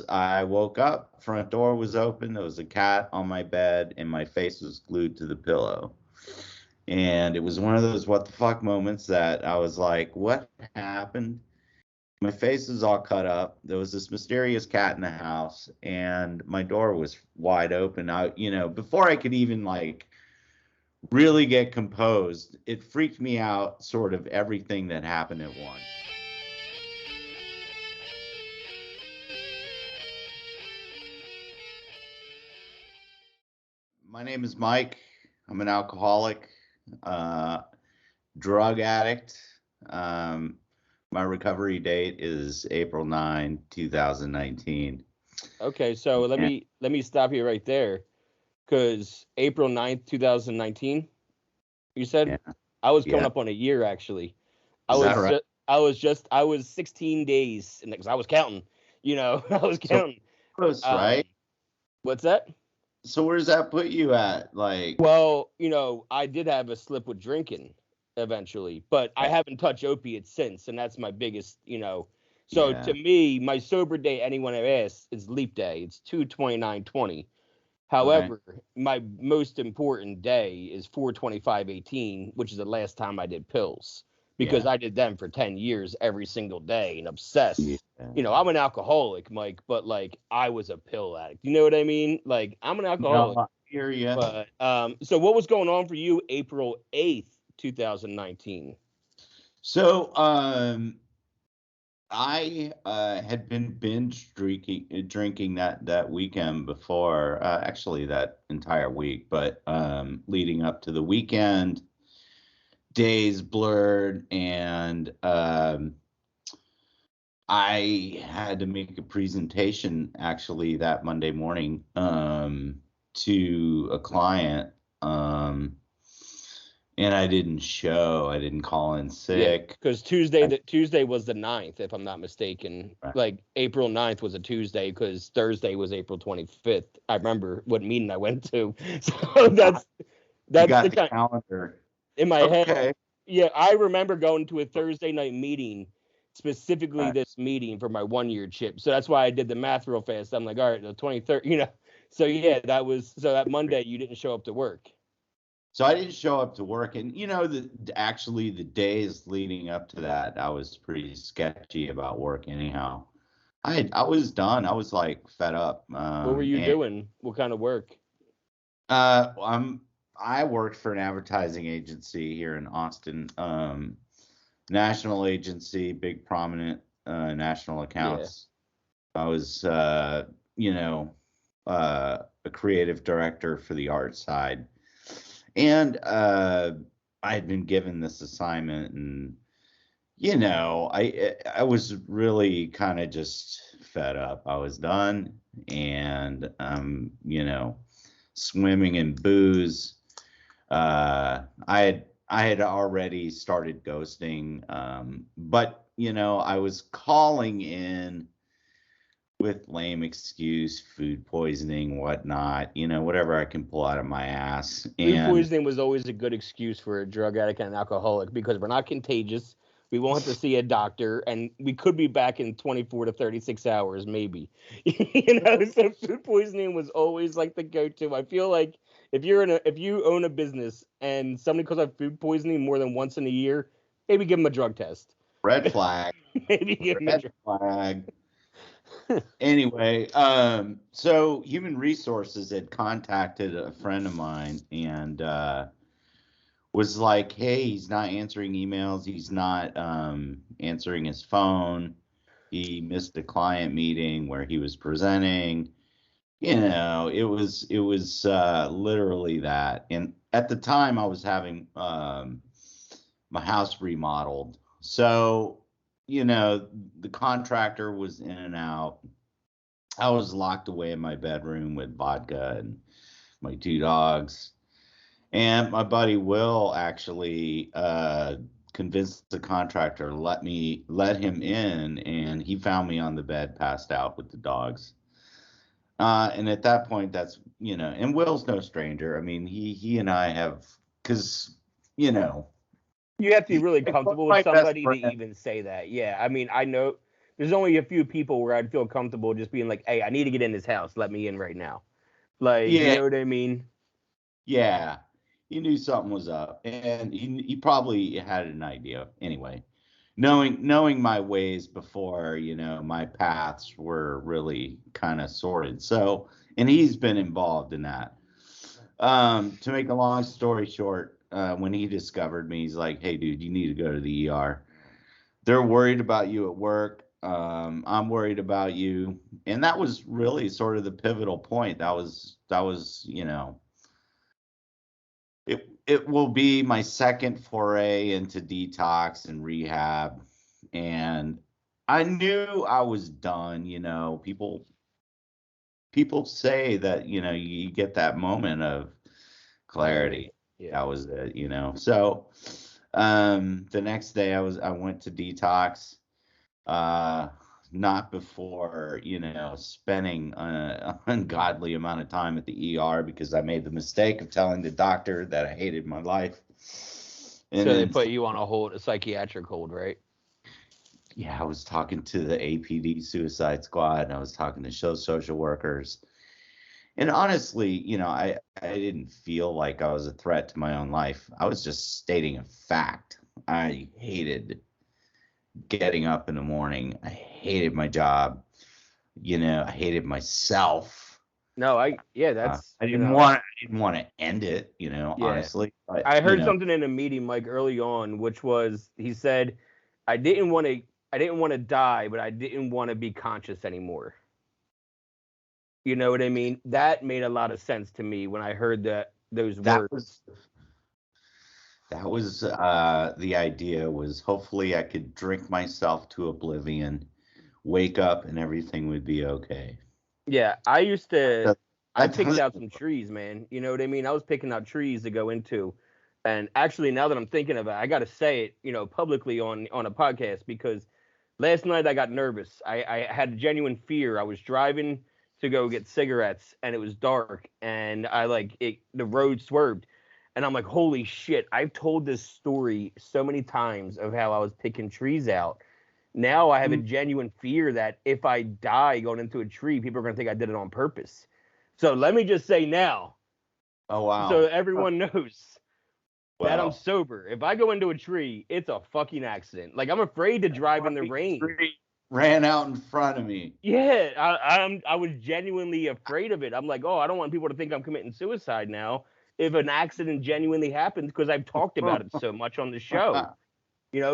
I woke up, front door was open, there was a cat on my bed, and my face was glued to the pillow. And it was one of those what the fuck moments that I was like, what happened? My face is all cut up. There was this mysterious cat in the house, and my door was wide open. Before I could even like really get composed, it freaked me out, sort of everything that happened at once. My name is Mike. I'm an alcoholic, uh, drug addict. Um, my recovery date is April 9, 2019. Okay, so let me stop you right there, because April 9th, 2019, you said? Yeah. I was coming Yeah. up on a year, actually. Is that right? I was 16 days, and because I was counting, I was So counting. close, right? What's that? So where does that put you at? Like, Well, I did have a slip with drinking eventually, but I haven't touched opiates since, and that's my biggest, So yeah, to me, my sober day, anyone have asked, is leap day. It's 2/29/20. right. However, my most important day is 4/25/18, which is the last time I did pills, because Yeah. I did them for 10 years every single day and obsessed. Yeah. I'm an alcoholic, Mike, but like I was a pill addict. You know what I mean? Like I'm an No, alcoholic. I hear you. But so what was going on for you April 8th, 2019? So, I had been binge drinking that weekend before, actually that entire week, but leading up to the weekend, days blurred, and I had to make a presentation actually that Monday morning to a client. And I didn't show. I didn't call in Yeah, sick. because Tuesday was the 9th, if I'm not mistaken. Right. Like April 9th was a Tuesday because Thursday was April 25th. I remember what meeting I went to. So that's You got the the kind calendar. in my head. Okay. Yeah, I remember going to a Thursday night meeting, specifically Right. this meeting for my 1 year chip. So that's why I did the math real fast. I'm like, all right, the 23rd. So yeah, that Monday you didn't show up to work. So I didn't show up to work, and actually the days leading up to that, I was pretty sketchy about work. Anyhow, I was done. I was like fed up. What were you And doing? What kind of work? I worked for an advertising agency here in Austin, national agency, big prominent national Yeah. accounts. I was, a creative director for the art side. And I had been given this assignment, and I was really kind of just fed up. I was done, and swimming in booze. I had already started ghosting, but I was calling in with lame excuse, food poisoning, whatnot, whatever I can pull out of my ass. Food And poisoning was always a good excuse for a drug addict and an alcoholic because we're not contagious. We won't have to see a doctor, and we could be back in 24 to 36 hours, maybe. So food poisoning was always like the go-to. I feel like if you own a business and somebody calls out food poisoning more than once in a year, maybe give them a drug test. red flag, Maybe give them a red drug. flag. Anyway, so human resources had contacted a friend of mine, and was like, hey, he's not answering emails, he's not answering his phone, he missed a client meeting where he was presenting. It was literally that. And at the time I was having my house remodeled, so the contractor was in and out. I was locked away in my bedroom with vodka and my two dogs. And my buddy Will actually convinced the contractor to let him in, and he found me on the bed, passed out with the dogs. And at that point, and Will's no stranger. I mean, he and I have, because you know, You have to be really he's one of comfortable with my best somebody to friends. even say that. Yeah, I mean, I know there's only a few people where I'd feel comfortable just being like, hey, I need to get in this house. Let me in right now. Like, you Yeah, know what I mean? yeah. He knew something was up, and he probably had an idea anyway. Knowing my ways before, my paths were really kind of sorted. So, and he's been involved in that. To make a long story short, when he discovered me, he's like, "Hey, dude, you need to go to the ER. They're worried about you at work. I'm worried about you." And that was really sort of the pivotal point. That was, it will be my second foray into detox and rehab. And I knew I was done. People say that, you get that moment of clarity. Yeah. That was it. So the next day I went to detox. Uh Not before, spending an ungodly amount of time at the ER because I made the mistake of telling the doctor that I hated my life. And So they then, put you on a psychiatric hold, right? yeah, I was talking to the APD Suicide Squad, and I was talking to social workers. And honestly, I didn't feel like I was a threat to my own life. I was just stating a fact. I hated getting up in the morning. I hated my job. I hated myself. No, I that's, didn't want to end it, yeah. honestly. But I heard something in a meeting, Mike, early on, which was he said, I didn't want to die, but I didn't want to be conscious anymore. You know what I mean? That made a lot of sense to me when I heard those that words. was the idea was hopefully I could drink myself to oblivion, wake up, and everything would be okay. Yeah, That, I picked that's out some trees, man. You know what I mean? I was picking out trees to go into. And actually, now that I'm thinking of it, I got to say it, publicly on a podcast because last night I got nervous. I had genuine fear. I was driving to go get cigarettes and it was dark and the road swerved. And I'm like, holy shit, I've told this story so many times of how I was picking trees out. Now I have a genuine fear that if I die going into a tree, people are going to think I did it on purpose. So let me just say now, Oh so wow. everyone knows that I'm Well, sober. If I go into a tree, it's a fucking accident. Like I'm afraid to drive in the rain. tree ran out in front of me. Yeah, I was genuinely afraid of it. I'm like, oh, I don't want people to think I'm committing suicide now if an accident genuinely happens because I've talked about it so much on the show.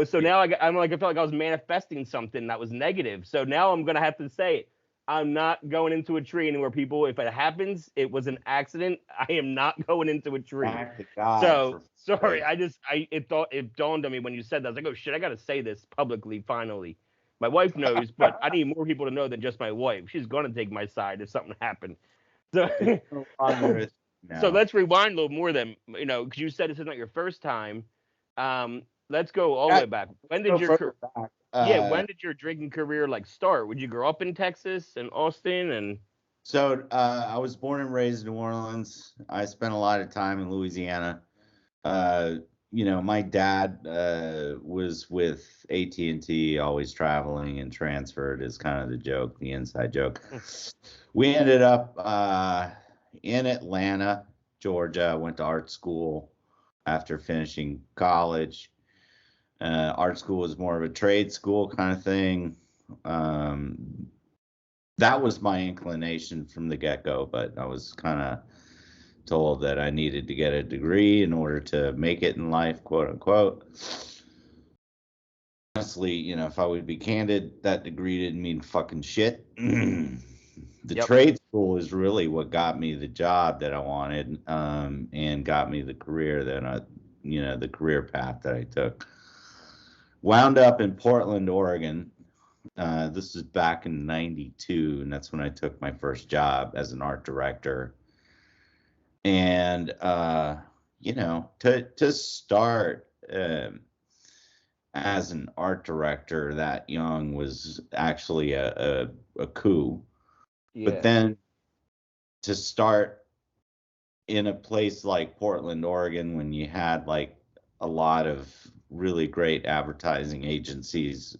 So now I'm like, I felt like I was manifesting something that was negative. So now I'm going to have to say it. I'm not going into a tree anywhere, people. If it happens, it was an accident. I am not going into a tree. Back to God So for sorry. sake. It dawned on me when you said that. I was like, oh shit, I got to say this publicly finally. My wife knows, but I need more people to know than just my wife. She's going to take my side if something happened. So, It's no longer so now. let's rewind a little more then, because you said this is not your first time. Let's go all the way back. When did Go your further back. when did your drinking career start? Would you grow up in Texas and Austin and So I was born and raised in New Orleans. I spent a lot of time in Louisiana. Uh, my dad was with AT&T, always traveling and transferred is kind of the joke, the inside joke. We ended up in Atlanta, Georgia. I went to art school after finishing college. Art school was more of a trade school kind of thing. Um, that was my inclination from the get-go, but I was kind of told that I needed to get a degree in order to make it in life, quote unquote. Honestly, if I would be candid, that degree didn't mean fucking shit. The trade school is really what got me the job that I wanted, and got me the career the career path that I took. Wound up in Portland, Oregon. This is back in '92, and that's when I took my first job as an art director. And to start as an art director that young was actually a coup. But then to start in a place like Portland, Oregon, when you had a lot of really great advertising agencies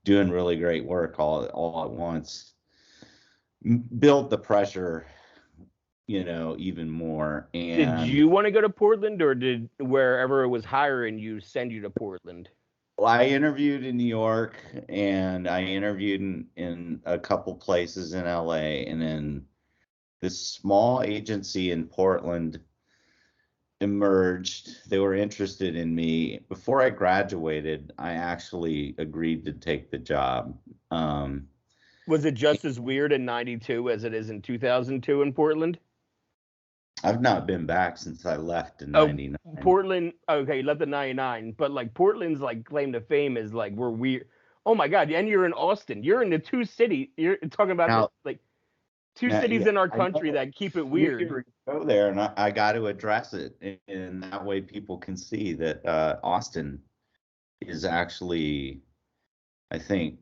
doing really great work all at once, built the pressure, even more. Did And you want to go to Portland, or did wherever it was hiring you send you to Portland? I interviewed in New York, and I interviewed in a couple places in LA, and then this small agency in Portland emerged. They were interested in me. Before I graduated, I actually agreed to take the job. Was it just as weird in '92 as it is in 2002 in Portland? I've not been back since I left in Oh, '99. Portland. Okay, you left in '99, but like Portland's like claim to fame is like we're weird. Oh my God! And you're in Austin. You're in the two city. You're talking about Now, like two now, cities yeah, in our I country know that keep it we weird. go there, and I got to address it, and that way people can see that Austin is actually, I think,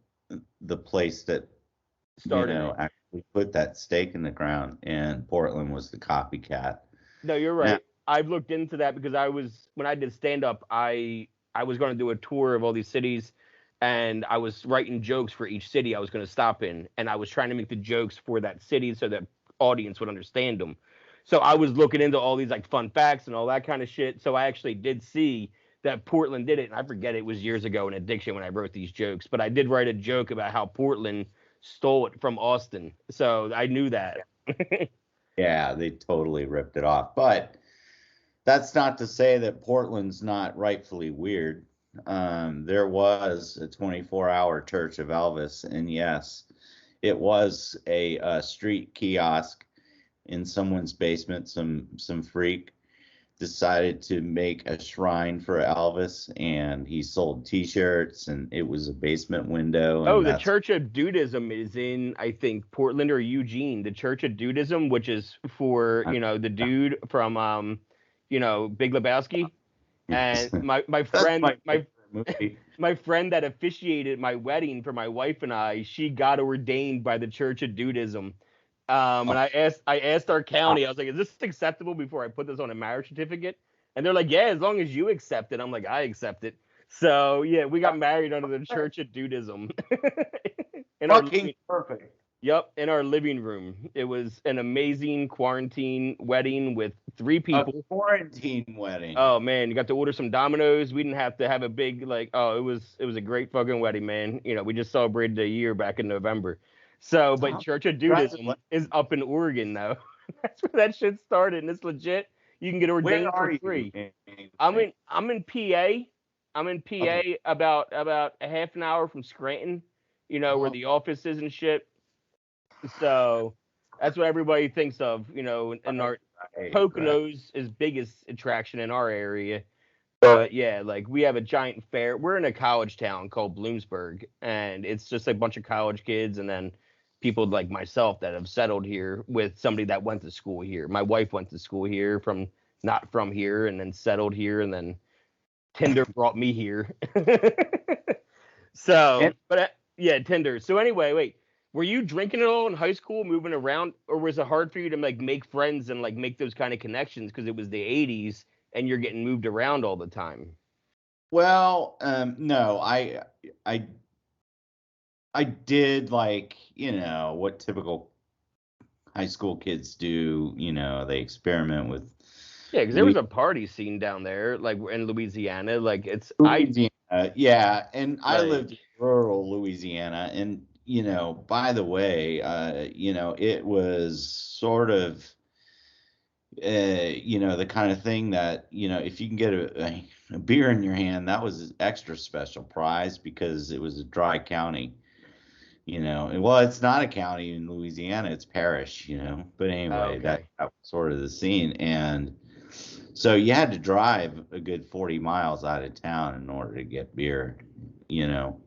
the place that Started it. actually put that stake in the ground, and Portland was the copycat. No, you're Now, right. I've looked into that because when I did stand up, I was going to do a tour of all these cities, and I was writing jokes for each city I was going to stop in, and I was trying to make the jokes for that city so that audience would understand them. So I was looking into all these like fun facts and all that kind of shit. So I actually did see that Portland did it, and I forget it was years ago in Addiction when I wrote these jokes, but I did write a joke about how Portland stole it from Austin. So I knew that. yeah, they totally ripped it off. But that's not to say that Portland's not rightfully weird. There was a 24-hour Church of Elvis, and yes, it was a street kiosk in someone's basement. Some freak decided to make a shrine for Elvis, and he sold T-shirts, and it was a basement window, Oh, and the that's Church of Dudism is in, I think, Portland or Eugene. The Church of Dudism, which is for, the dude from, Big Lebowski. yes. And my That's friend, my favorite movie. my friend that officiated my wedding for my wife and I, she got ordained by the Church of Dudism. And I asked our county, I was like, is this acceptable before I put this on a marriage certificate? And they're like, yeah, as long as you accept it. I'm like, I accept it. So yeah, we got married under the Church of Dudism. in our Fucking perfect. Yep, in our living room. It was an amazing quarantine wedding with 3 A people. quarantine wedding. Oh man, you got to order some Domino's. We didn't have to have a big it was a great fucking wedding, man. We just celebrated a year back in November. So, but Oh, Church of Dudism congratulations. is up in Oregon though. That's where that shit started, and it's legit. You can get Where ordained are for you? free. I'm in PA. I'm in PA Okay. about a half an hour from Scranton, where the office is and shit. So that's what everybody thinks of, in our Right. Poconos is biggest attraction in our area. But yeah, like we have a giant fair. We're in a college town called Bloomsburg, and it's just a bunch of college kids and then people like myself that have settled here with somebody that went to school here. My wife went to school here from not from here and then settled here and then Tinder brought me here. And So, but yeah, Tinder. So anyway, wait, were you drinking at all in high school, moving around, or was it hard for you to like make friends and like make those kind of connections because it was the '80s and you're getting moved around all the time? well, no, I I did, like, what typical high school kids do, they experiment with Yeah, because there was weed. a party scene down there, like in Louisiana. Like it's I Louisiana, yeah, and I lived in like rural Louisiana, and by the way, it was sort of, the kind of thing that if you can get a beer in your hand, that was an extra special prize because it was a dry county. Well, it's not a county in Louisiana, it's parish. But anyway, that, okay. that was sort of the scene, and so you had to drive a good 40 miles out of town in order to get beer, you know.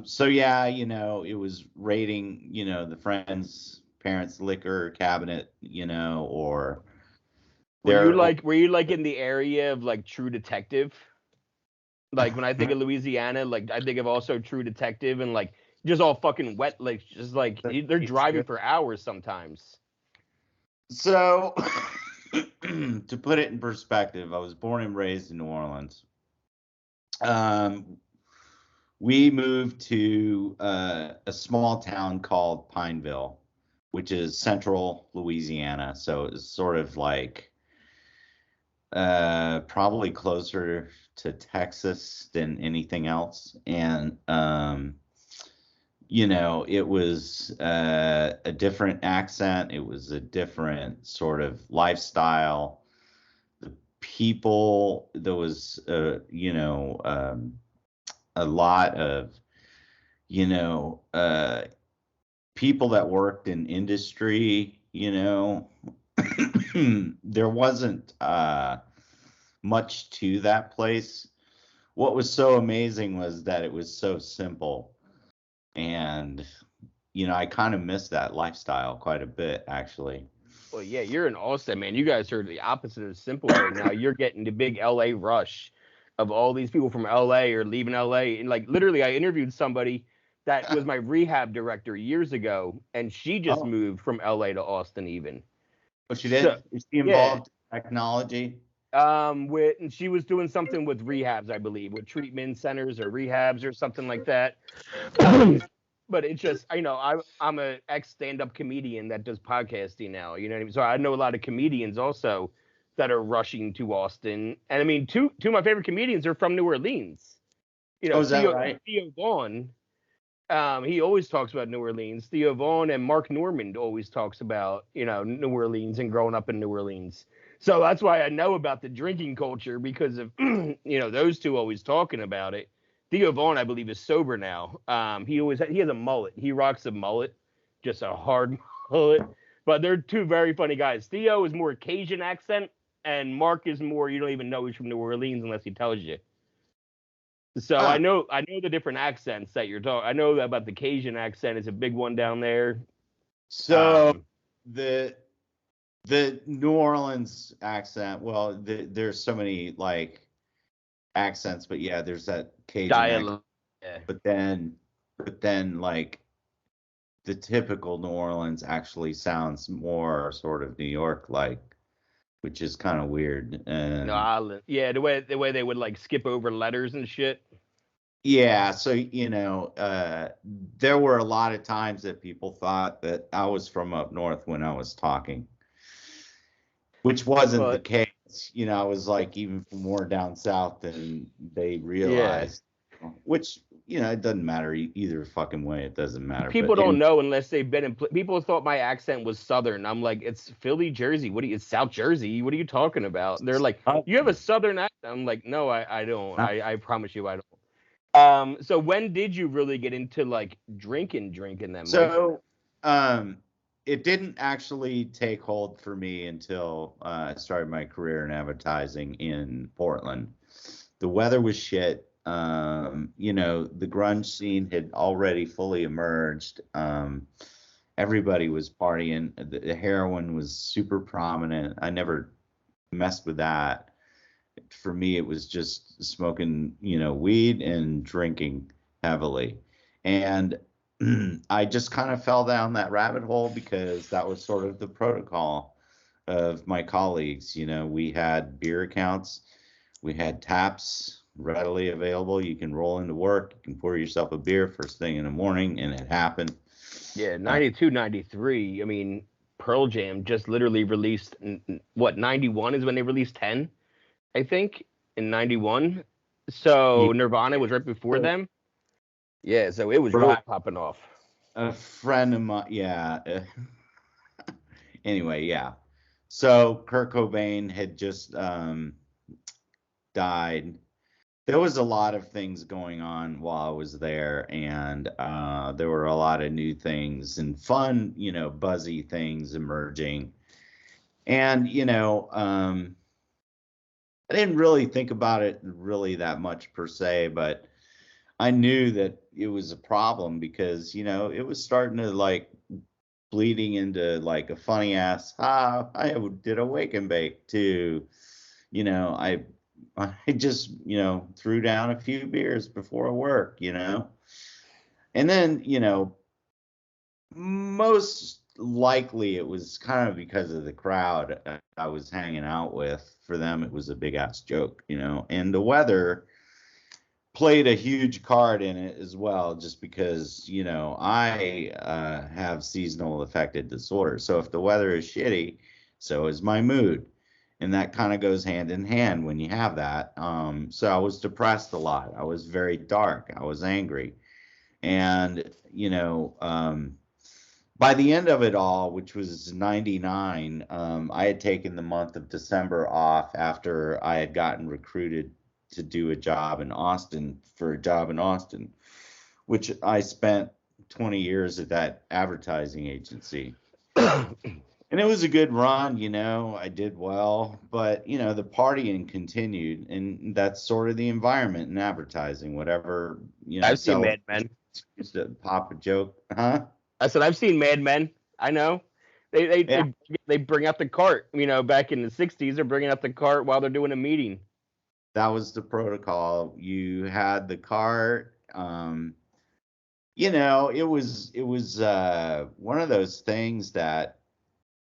So yeah, it was raiding, the friends' parents' liquor cabinet, or Were you their like were you like in the area of like True Detective? Like when I think of Louisiana, like I think of also True Detective and like just all fucking wet, like just like they're driving for hours sometimes. So to put it in perspective, I was born and raised in New Orleans. Um, we moved to a small town called Pineville, which is central Louisiana. So it's sort of like probably closer to Texas than anything else. And it was a different accent. It was a different sort of lifestyle. The people, there was, a lot of, you know, uh, people that worked in industry, there wasn't much to that place. What was so amazing was that it was so simple. And, I kind of miss that lifestyle quite a bit, actually. Well, yeah, you're in Austin, man. You guys are the opposite of simple right now. You're getting the big LA rush of all these people from LA or leaving LA. And like literally, I interviewed somebody that was my rehab director years ago, and she just Oh, moved from LA to Austin even. oh, she So did? Is she yeah. involved in technology? With and she was doing something with rehabs, I believe, with treatment centers or rehabs or something like that. But it's just, I'm a ex stand-up comedian that does podcasting now. You know what I mean? So I know a lot of comedians also that are rushing to Austin. And I mean, two of my favorite comedians are from New Orleans. Oh, is that Theo right? Theo Vaughn. He always talks about New Orleans. Theo Vaughn and Mark Normand always talks about, New Orleans and growing up in New Orleans. So that's why I know about the drinking culture because of, those two always talking about it. Theo Vaughn, I believe, is sober now. He has a mullet. He rocks a mullet, just a hard mullet. But they're two very funny guys. Theo is more Cajun accent, and Mark is more you don't even know he's from New Orleans unless he tells you. So I Huh. know the different accents that you're talking. I know about the Cajun accent is a big one down there. So the New Orleans accent, well, there's so many like accents, but yeah, there's that Cajun accent. Dialect. Yeah. But then like the typical New Orleans actually sounds more sort of New York like, which is kind of weird. No, And island. Yeah, the way they would like skip over letters and shit. yeah, so there were a lot of times that people thought that I was from up north when I was talking, which wasn't the But case. I was like even more down south than they yeah, realized, which, it doesn't matter either fucking way. It doesn't matter. people But don't anyway, know unless they've been in. People thought my accent was Southern. I'm like, it's Philly, Jersey. It's South Jersey. What are you talking about? They're like, uh, you have a Southern accent. I'm like, no, I don't. uh, I promise you, I don't. So when did you really get into like drinking then, Mike? so it didn't actually take hold for me until I started my career in advertising in Portland. The weather was shit. The grunge scene had already fully emerged. Everybody was partying. The heroin was super prominent. I never messed with that. For me, it was just smoking, weed and drinking heavily. And I just kind of fell down that rabbit hole because that was sort of the protocol of my colleagues. We had beer accounts, we had taps readily available. You can roll into work, you can pour yourself a beer first thing in the morning, and it happened. Yeah, Uh, 92, 93. I mean, Pearl Jam just literally released what 91 is when they released 10, I think, in 91. yeah, So Nirvana was right before so, them. Yeah, so it was really right. popping off. A friend of mine, yeah. Anyway, yeah. So Kurt Cobain had just died. There was a lot of things going on while I was there, and there were a lot of new things and fun, buzzy things emerging. And I didn't really think about it really that much per se, but I knew that it was a problem because it was starting to like bleeding into like a funny ass. I did a wake and bake too. I just threw down a few beers before work. And then most likely it was kind of because of the crowd I was hanging out with. For them, it was a big ass joke. And the weather played a huge card in it as well, just because, I have seasonal affective disorder. So if the weather is shitty, so is my mood. And that kind of goes hand in hand when you have that. So I was depressed a lot. I was very dark. I was angry. And, by the end of it all, which was 99, I had taken the month of December off after I had gotten recruited to do a job in Austin, which I spent 20 years at that advertising agency. And it was a good run, I did well, but the partying continued, and that's sort of the environment in advertising, whatever, I've seen Mad Men. Just to pop a joke, huh? I said I've seen Mad Men. I know. They bring out the cart. Back in the '60s, they're bringing out the cart while they're doing a meeting. That was the protocol. You had the cart. It was one of those things that,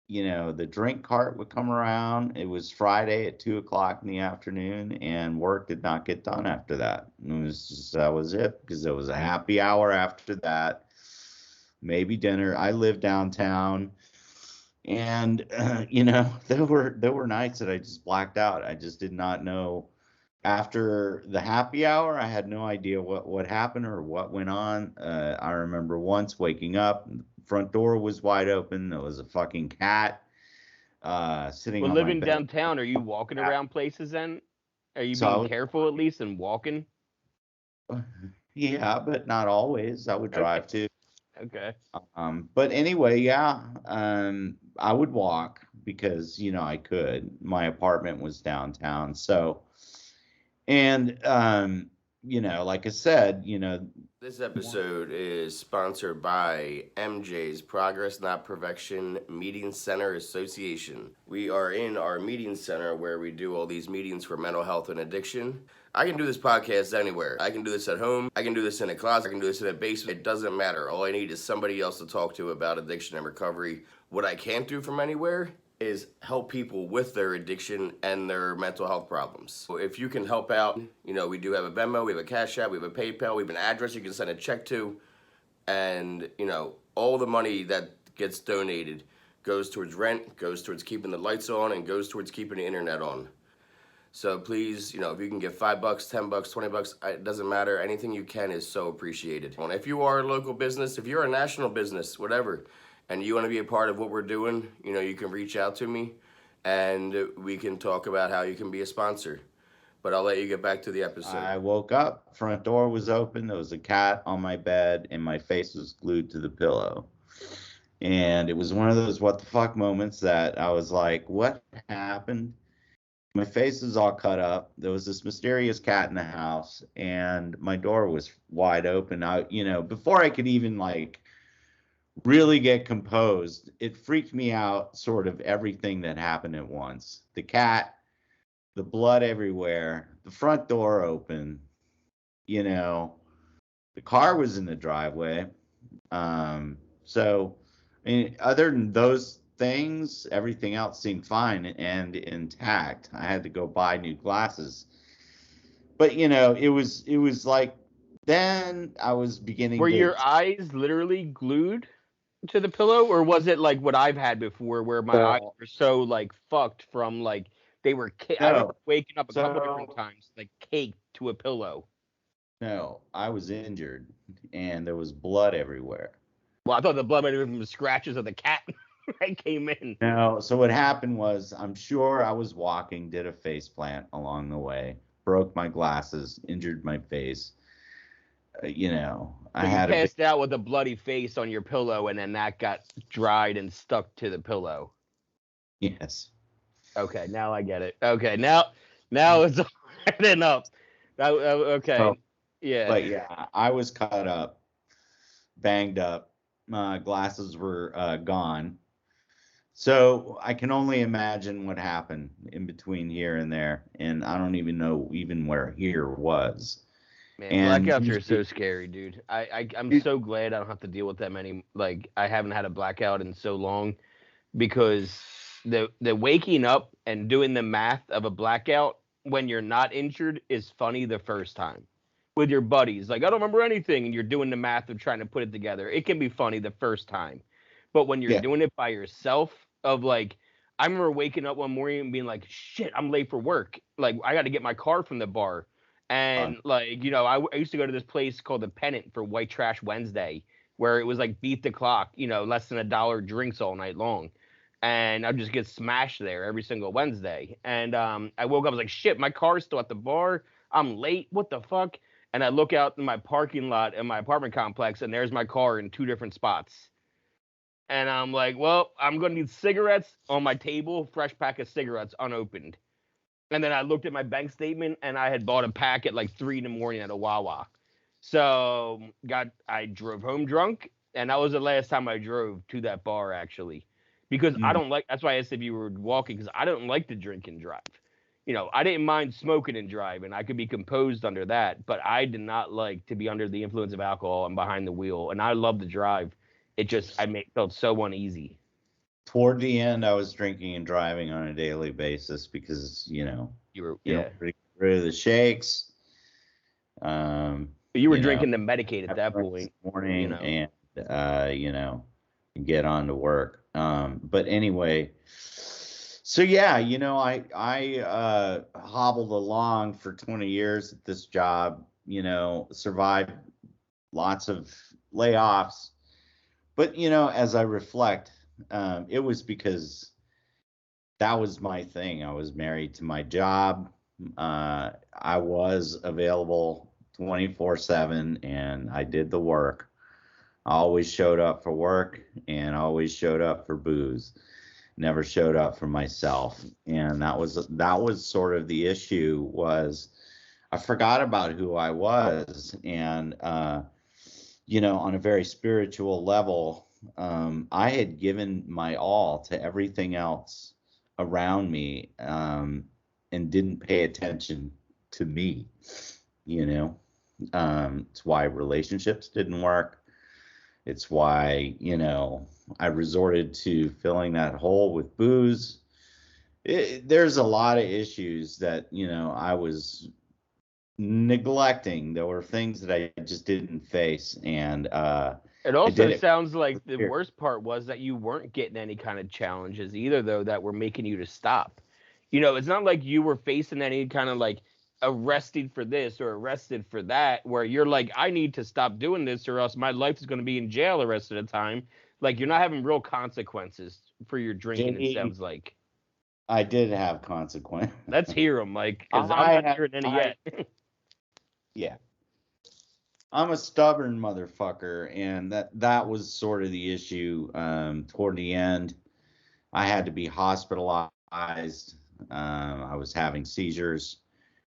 the drink cart would come around. It was Friday at 2:00 in the afternoon, and work did not get done after that. That was it, because there was a happy hour after that, maybe dinner. I lived downtown, and there were nights that I just blacked out. I just did not know. After the happy hour, I had no idea what happened or what went on. I remember once waking up, front door was wide open. There was a fucking cat sitting on my bed. Living downtown, are you walking around places then? Are you being careful at least and walking? Yeah, but not always. I would drive too. Okay. But anyway, yeah, I would walk because, I could. My apartment was downtown. So, and, like I said, This episode is sponsored by MJ's Progress Not Perfection Meeting Center Association. We are in our meeting center where we do all these meetings for mental health and addiction. I can do this podcast anywhere. I can do this at home. I can do this in a closet. I can do this in a basement. It doesn't matter. All I need is somebody else to talk to about addiction and recovery. What I can't do from anywhere is help people with their addiction and their mental health problems. So if you can help out, we do have a Venmo, we have a Cash App, we have a PayPal, we have an address you can send a check to, and, all the money that gets donated goes towards rent, goes towards keeping the lights on, and goes towards keeping the internet on. So please, if you can give $5, $10, $20, it doesn't matter. Anything you can is so appreciated. And if you are a local business, if you're a national business, whatever, and you want to be a part of what we're doing, you can reach out to me and we can talk about how you can be a sponsor. But I'll let you get back to the episode. I woke up, front door was open, there was a cat on my bed, and my face was glued to the pillow. And it was one of those what the fuck moments that I was like, what happened? My face is all cut up. There was this mysterious cat in the house, and my door was wide open. Before I could even really get composed, it freaked me out, sort of everything that happened at once. The cat, the blood everywhere, the front door open, the car was in the driveway. So, other than those things, everything else seemed fine and intact. I had to go buy new glasses. But, it was like, then I was beginning Were your eyes literally glued to the pillow, or was it like what I've had before where my eyes were so fucked from they were I remember waking up a couple different times caked to a pillow. No, I was injured and there was blood everywhere. Well, I thought the blood might have been from the scratches of the cat that came in. No, so what happened was, I'm sure I was walking, did a face plant along the way, broke my glasses, injured my face. I had passed out with a bloody face on your pillow, and then that got dried and stuck to the pillow. Yes. Okay, now I get it. Okay, now it's all adding up. Okay. So, yeah. But yeah, I was cut up, banged up. My glasses were gone. So I can only imagine what happened in between here and there, and I don't even know where here was. Man, blackouts are so scary, dude. I'm so glad I don't have to deal with that many. I haven't had a blackout in so long, because the waking up and doing the math of a blackout when you're not injured is funny the first time. with your buddies. Like, I don't remember anything, and you're doing the math of trying to put it together. It can be funny the first time. But when you're doing it by yourself, of like, I remember waking up one morning and being like, shit, I'm late for work. Like, I got to get my car from the bar. And like, you know, I used to go to this place called the Pennant for White Trash Wednesday, where it was like beat the clock, you know, less than $1 drinks all night long. And I'd just get smashed there every single Wednesday. And I woke up, I was like, shit, my car's still at the bar. I'm late. What the fuck? And I look out in my parking lot in my apartment complex, and there's my car in 2 different spots. And I'm like, well, I'm going to need cigarettes on my table, fresh pack of cigarettes unopened. And then I looked at my bank statement, and I had bought a pack at like 3 in the morning at a Wawa. So I drove home drunk, and that was the last time I drove to that bar, actually. Because I don't like, that's why I asked if you were walking, because I don't like to drink and drive. You know, I didn't mind smoking and driving. I could be composed under that, but I did not like to be under the influence of alcohol and behind the wheel. And I love to drive. It just, felt so uneasy. Toward the end, I was drinking and driving on a daily basis because, you know, you get rid of the shakes. You were drinking the Medicaid at that point. Morning, you know. And, you know, get on to work. But anyway, so yeah, you know, I hobbled along for 20 years at this job, you know, survived lots of layoffs. But, you know, as I reflect, it was because that was my thing. I was married to my job. I was available 24/7, and I did the work. I always showed up for work, and I always showed up for booze. Never showed up for myself. And that was sort of the issue, was I forgot about who I was. And, you know, on a very spiritual level, I had given my all to everything else around me, and didn't pay attention to me, you know. It's why relationships didn't work. It's why, you know, I resorted to filling that hole with booze. There's a lot of issues that, you know, I was neglecting. There were things that I just didn't face. And it also sounds like the worst part was that you weren't getting any kind of challenges either, though, that were making you to stop. You know, it's not like you were facing any kind of like arrested for this or arrested for that, where you're like, I need to stop doing this or else my life is going to be in jail the rest of the time. Like, you're not having real consequences for your drinking, it sounds like. I did have consequences. Let's hear them, Mike, because I'm not hearing any yet. Yeah. I'm a stubborn motherfucker, and that was sort of the issue. Toward the end, I had to be hospitalized. I was having seizures.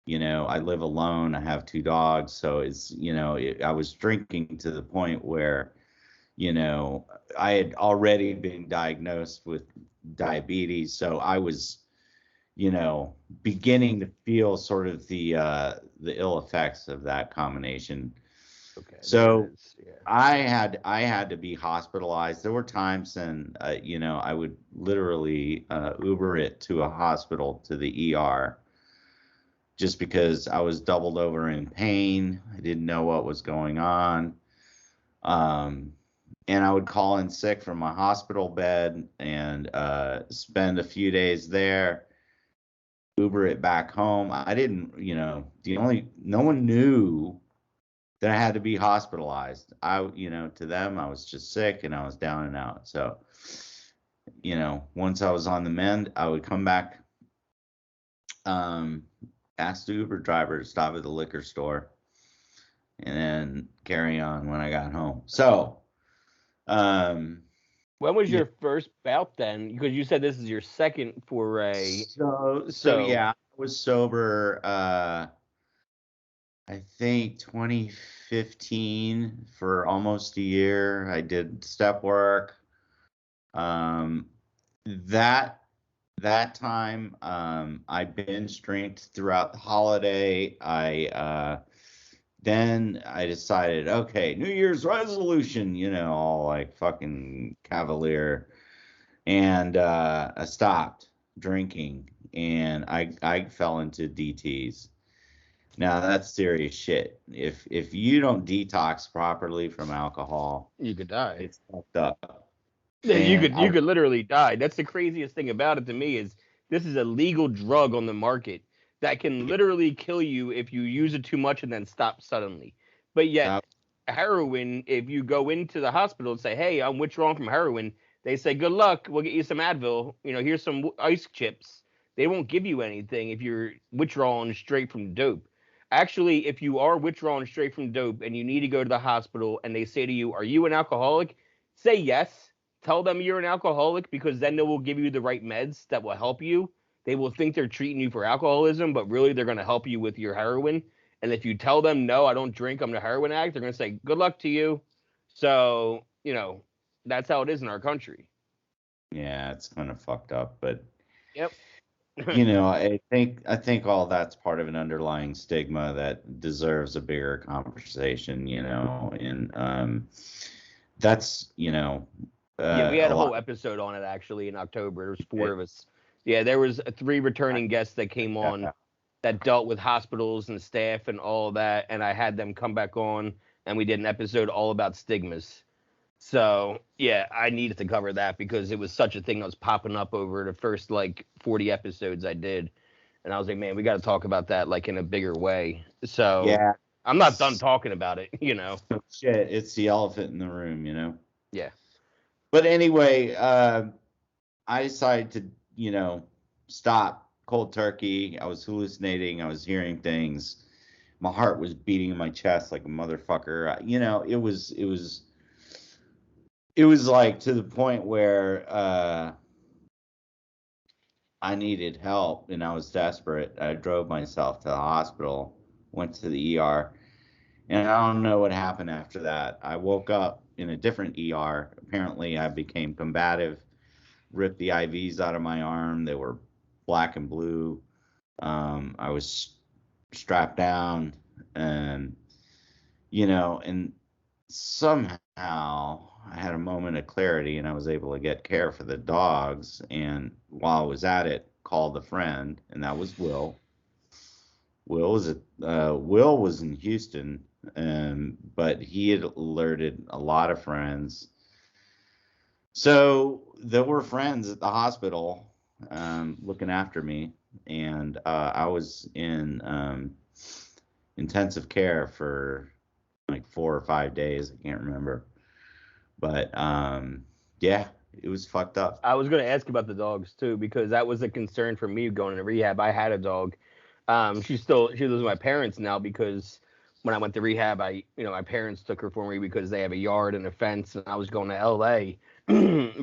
You know, I live alone. I have 2 dogs. So it's, you know, I was drinking to the point where, you know, I had already been diagnosed with diabetes. So I was, you know, beginning to feel sort of the ill effects of that combination. Okay. So I had to be hospitalized. There were times, and you know, I would literally Uber it to a hospital, to the ER, just because I was doubled over in pain. I didn't know what was going on. And I would call in sick from my hospital bed and spend a few days there, Uber it back home. I didn't, you know, no one knew that I had to be hospitalized. You know, to them, I was just sick and I was down and out. So, you know, once I was on the mend, I would come back, ask the Uber driver to stop at the liquor store, and then carry on when I got home. So, when was your first bout then? Because you said this is your second foray. So yeah, I was sober, I think 2015 for almost a year. I did step work. That time, I binge drank throughout the holiday. Then I decided, okay, New Year's resolution, you know, all like fucking cavalier. And I stopped drinking, and I fell into DTs. Now that's serious shit. If you don't detox properly from alcohol, You could die. it's fucked up. Yeah, And you could literally die. That's the craziest thing about it to me is this is a legal drug on the market that can literally kill you if you use it too much and then stop suddenly. But yet heroin, if you go into the hospital and say, "Hey, I'm withdrawing from heroin," they say, "Good luck. We'll get you some Advil. You know, here's some ice chips." They won't give you anything if you're withdrawing straight from dope. Actually, if you are withdrawing straight from dope and you need to go to the hospital and they say to you, "Are you an alcoholic?" Say yes. Tell them you're an alcoholic because then they will give you the right meds that will help you. They will think they're treating you for alcoholism, but really they're going to help you with your heroin. And if you tell them, "No, I don't drink, I'm the heroin addict," they're going to say, "Good luck to you." So, you know, that's how it is in our country. yeah, it's kind of fucked up, but Yep. you know, I think all that's part of an underlying stigma that deserves a bigger conversation, you know, and that's, you know, Yeah, we a had a lot. whole episode on it actually in October. There was 4 of us. Yeah, there was 3 returning guests that came on that dealt with hospitals and staff and all of that, and I had them come back on, and we did an episode all about stigmas. So yeah, I needed to cover that because it was such a thing that was popping up over the first like 40 episodes I did, and I was like, man, we got to talk about that like in a bigger way. So Yeah, I'm not done talking about it, you know. shit, it's the elephant in the room, you know. Yeah. But anyway, I decided to, you know, stop cold turkey. I was hallucinating. I was hearing things. My heart was beating in my chest like a motherfucker. You know, it was like to the point where I needed help and I was desperate. I drove myself to the hospital, went to the ER, and I don't know what happened after that. I woke up in a different ER. Apparently, I became combative, ripped the IVs out of my arm. They were black and blue. I was strapped down, and you know, and somehow I had a moment of clarity, and I was able to get care for the dogs. And while I was at it, called a friend, and that was Will. Will was in Houston, but he had alerted a lot of friends. So there were friends at the hospital looking after me, and I was in intensive care for like 4 or 5 days. I can't remember, but yeah, it was fucked up. I was going to ask about the dogs too because that was a concern for me going to rehab. I had a dog. She lives with my parents now because when I went to rehab, my parents took her for me because they have a yard and a fence, and I was going to L.A.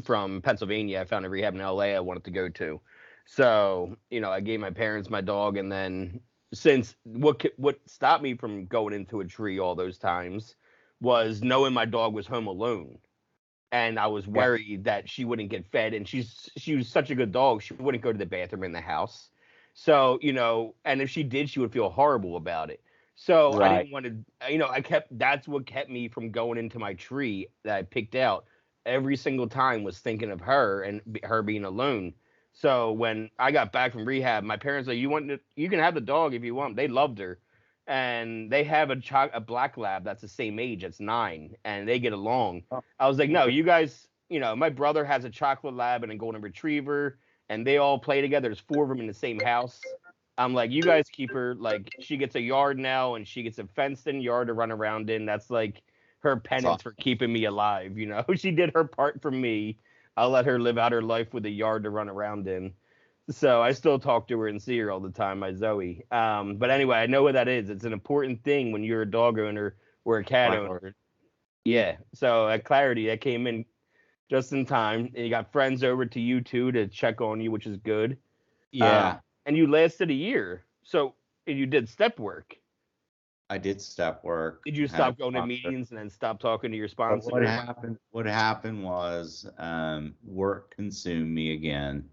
from Pennsylvania. I found a rehab in L.A. I wanted to go to, so I gave my parents my dog, and then since what stopped me from going into a tree all those times was knowing my dog was home alone, and I was Yeah. worried that she wouldn't get fed. And she was such a good dog, she wouldn't go to the bathroom in the house. So and if she did, she would feel horrible about it. So I Right. didn't want to, that's what kept me from going into my tree that I picked out every single time was thinking of her and her being alone. So when I got back from rehab, my parents like, you can have the dog if you want. They loved her, and they have a black lab that's the same age, it's 9, and they get along. Oh, I was like, no, okay. you guys, my brother has a chocolate lab and a golden retriever, and they all play together. There's 4 of them in the same house. I'm like, you guys keep her. Like, she gets a yard now, and she gets a fenced-in yard to run around in. That's like her So penance for keeping me alive. She did her part for me. I'll let her live out her life with a yard to run around in. So I still talk to her and see her all the time, my Zoe. But anyway, I know what that is. It's an important thing when you're a dog owner or a cat like, owner. Yeah. So that clarity that came in just in time. And you got friends over to you too to check on you, which is good. yeah, And you lasted a year. So and you did step work. I did step work. Did you Had a stop going to sponsor. meetings and then stop talking to your But what sponsor? happened? What happened was work consumed me again.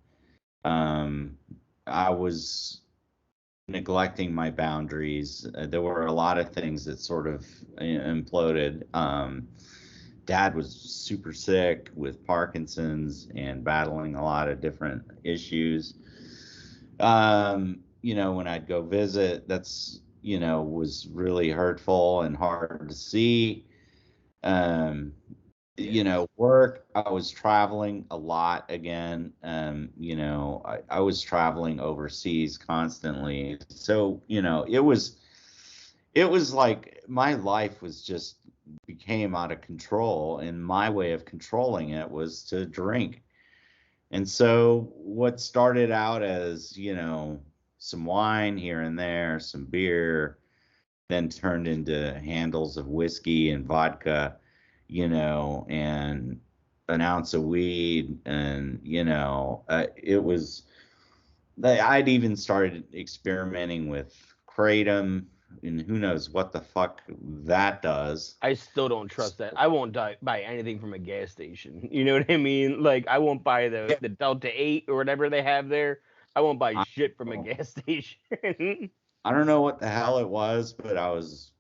Um, I was neglecting my boundaries. There were a lot of things that sort of imploded. Dad was super sick with Parkinson's and battling a lot of different issues. When I'd go visit, that's was really hurtful and hard to see. Um, work, I was traveling a lot again. I was traveling overseas constantly. So, it was like my life was just became out of control, and my way of controlling it was to drink. And so what started out as, some wine here and there, some beer, then turned into handles of whiskey and vodka, and an ounce of weed. And, it was, I'd even started experimenting with kratom, and who knows what the fuck that does. I still don't trust that. I won't buy anything from a gas station. You know what I mean? Like, I won't buy the Delta 8 or whatever they have there. I won't buy shit from a gas station. I don't know what the hell it was, but I was,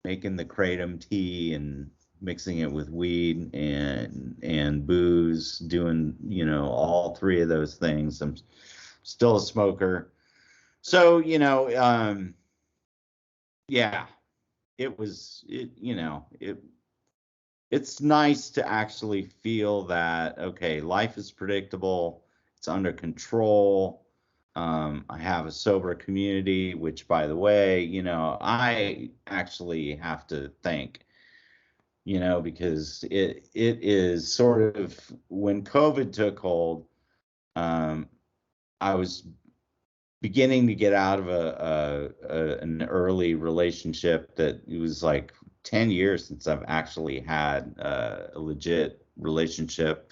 making the kratom tea and mixing it with weed and booze, doing, all three of those things. I'm still a smoker. So, yeah, it's nice to actually feel that, okay, life is predictable, it's under control. I have a sober community, which, by the way, I actually have to thank, because it is sort of, when COVID took hold, I was beginning to get out of an early relationship that it was like 10 years since I've actually had a legit relationship.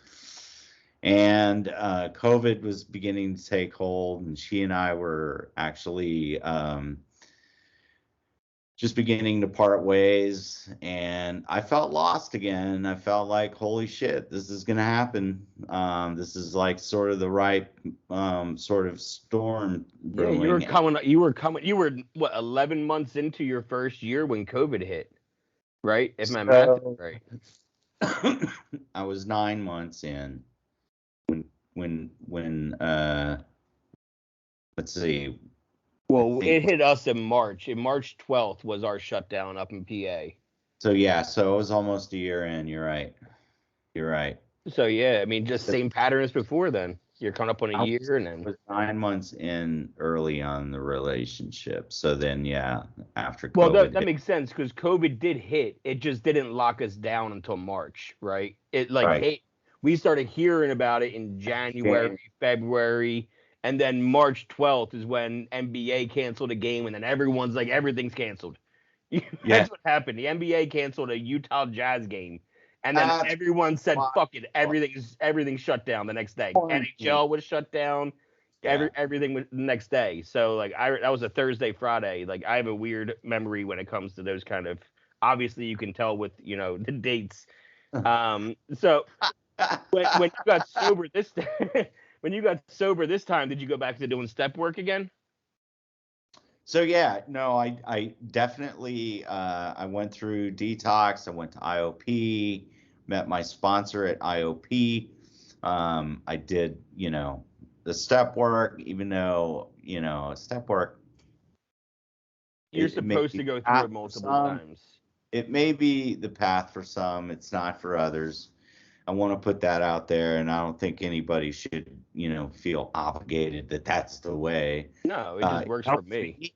And COVID was beginning to take hold, and she and I were actually just beginning to part ways, and I felt lost again. I felt like, holy shit, this is gonna happen. This is like sort of the right sort of storm brewing. Yeah, you were what, 11 months into your first year when COVID hit, right? If my math is right. I was 9 months in when let's see. Well, it hit us in March. In March 12th was our shutdown up in PA. So yeah, so it was almost a year in. You're right. So yeah, I mean, just same pattern as before. Then you're coming up on a year, and then I was 9 months in early on the relationship. So then, yeah, after COVID. Well, that makes sense, because COVID did hit. It just didn't lock us down until March, right? It hit. We started hearing about it in January, February. And then March 12th is when NBA canceled a game, and then everyone's like, everything's canceled. That's what happened. The NBA canceled a Utah Jazz game, and then everyone said, fuck it, everything's shut down the next day. NHL was shut down. Everything was the next day. So, like, that was a Thursday, Friday. Like, I have a weird memory when it comes to those kind of, obviously you can tell with, the dates. So when you got sober this when you got sober this time, did you go back to doing step work again? So yeah, no, I definitely I went through detox. I went to IOP, met my sponsor at IOP. I did, the step work, even though, step work. You're supposed to go through it multiple times. It may be the path for some. It's not for others. I want to put that out there, and I don't think anybody should, feel obligated that that's the way. No, it just works for me.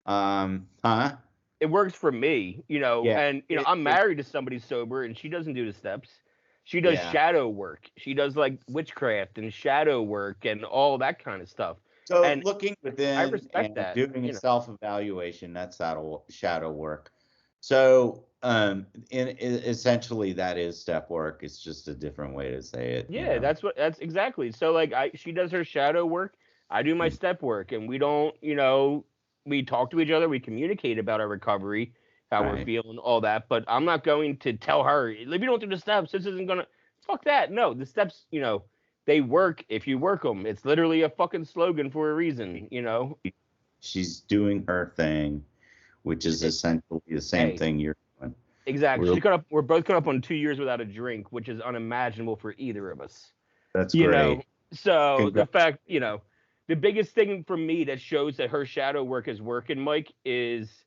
Huh? It works for me, and I'm married to somebody sober, and she doesn't do the steps. She does shadow work. She does like witchcraft and shadow work and all that kind of stuff. So and looking within, I respect that. Doing a self-evaluation, that's shadow work. So, essentially, that is step work. It's just a different way to say it. Yeah, that's exactly. So, like, she does her shadow work. I do my step work, and we don't, we talk to each other. We communicate about our recovery, how we're feeling, all that. But I'm not going to tell her, if you don't do the steps, this isn't gonna. Fuck that. No, the steps, they work if you work them. It's literally a fucking slogan for a reason, She's doing her thing, which is essentially the same thing you're doing. Exactly. We're both coming up on 2 years without a drink, which is unimaginable for either of us. That's great. So the fact, the biggest thing for me that shows that her shadow work is working, Mike, is,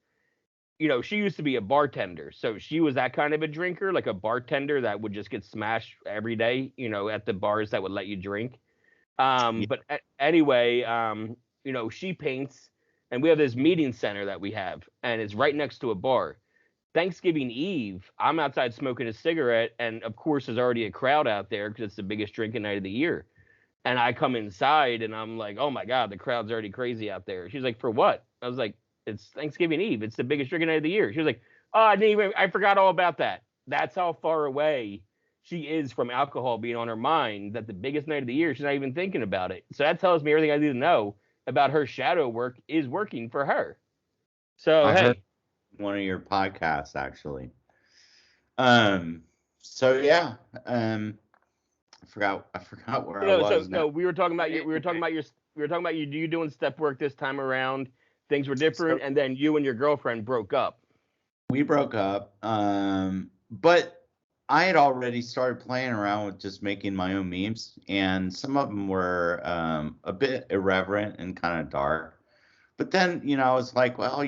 she used to be a bartender. So she was that kind of a drinker, like a bartender that would just get smashed every day, at the bars that would let you drink. But anyway, she paints, and we have this meeting center that we have, and it's right next to a bar. Thanksgiving Eve, I'm outside smoking a cigarette, and of course, there's already a crowd out there because it's the biggest drinking night of the year. And I come inside, and I'm like, oh my God, the crowd's already crazy out there. She's like, for what? I was like, it's Thanksgiving Eve. It's the biggest drinking night of the year. She was like, oh, I forgot all about that. That's how far away she is from alcohol being on her mind, that the biggest night of the year, she's not even thinking about it. So that tells me everything I need to know about her shadow work is working for her. So, I heard hey. one of your podcasts, actually. So yeah, I forgot where I was now. So we were talking about you doing step work this time around. Things were different, and then you and your girlfriend broke up. We broke up, but I had already started playing around with just making my own memes, and some of them were a bit irreverent and kind of dark. But then, I was like, well,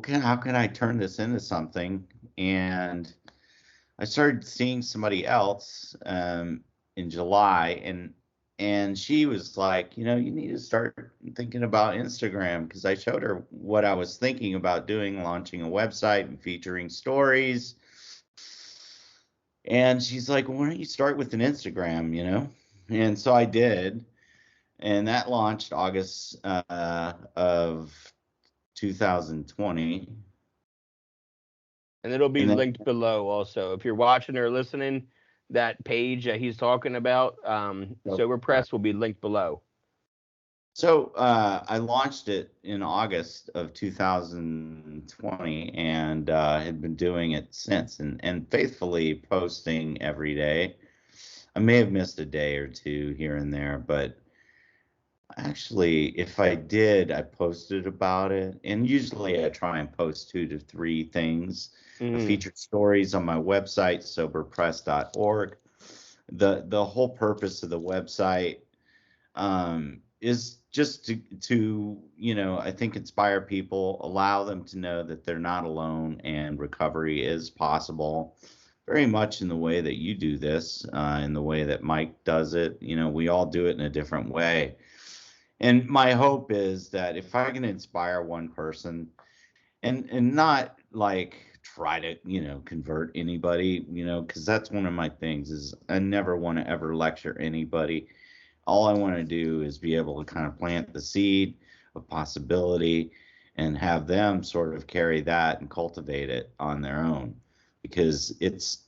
how can I turn this into something? And I started seeing somebody else in July, and she was like, you need to start thinking about Instagram, because I showed her what I was thinking about doing, launching a website and featuring stories. And she's like, well, why don't you start with an Instagram, And so I did, and that launched August of 2020. And it'll be linked below also. If you're watching or listening, that page that he's talking about, Sober Press, will be linked below. So I launched it in August of 2020, and had been doing it since, and faithfully posting every day. I may have missed a day or two here and there, but actually, if I did, I posted about it. And usually I try and post 2 to 3 things. Featured stories on my website, soberpress.org. The whole purpose of the website is just to I think inspire people, allow them to know that they're not alone and recovery is possible, very much in the way that you do this, in the way that Mike does it. We all do it in a different way. And my hope is that if I can inspire one person, and not like try to convert anybody, because that's one of my things, is I never want to ever lecture anybody. All I want to do is be able to kind of plant the seed of possibility and have them sort of carry that and cultivate it on their own, because it's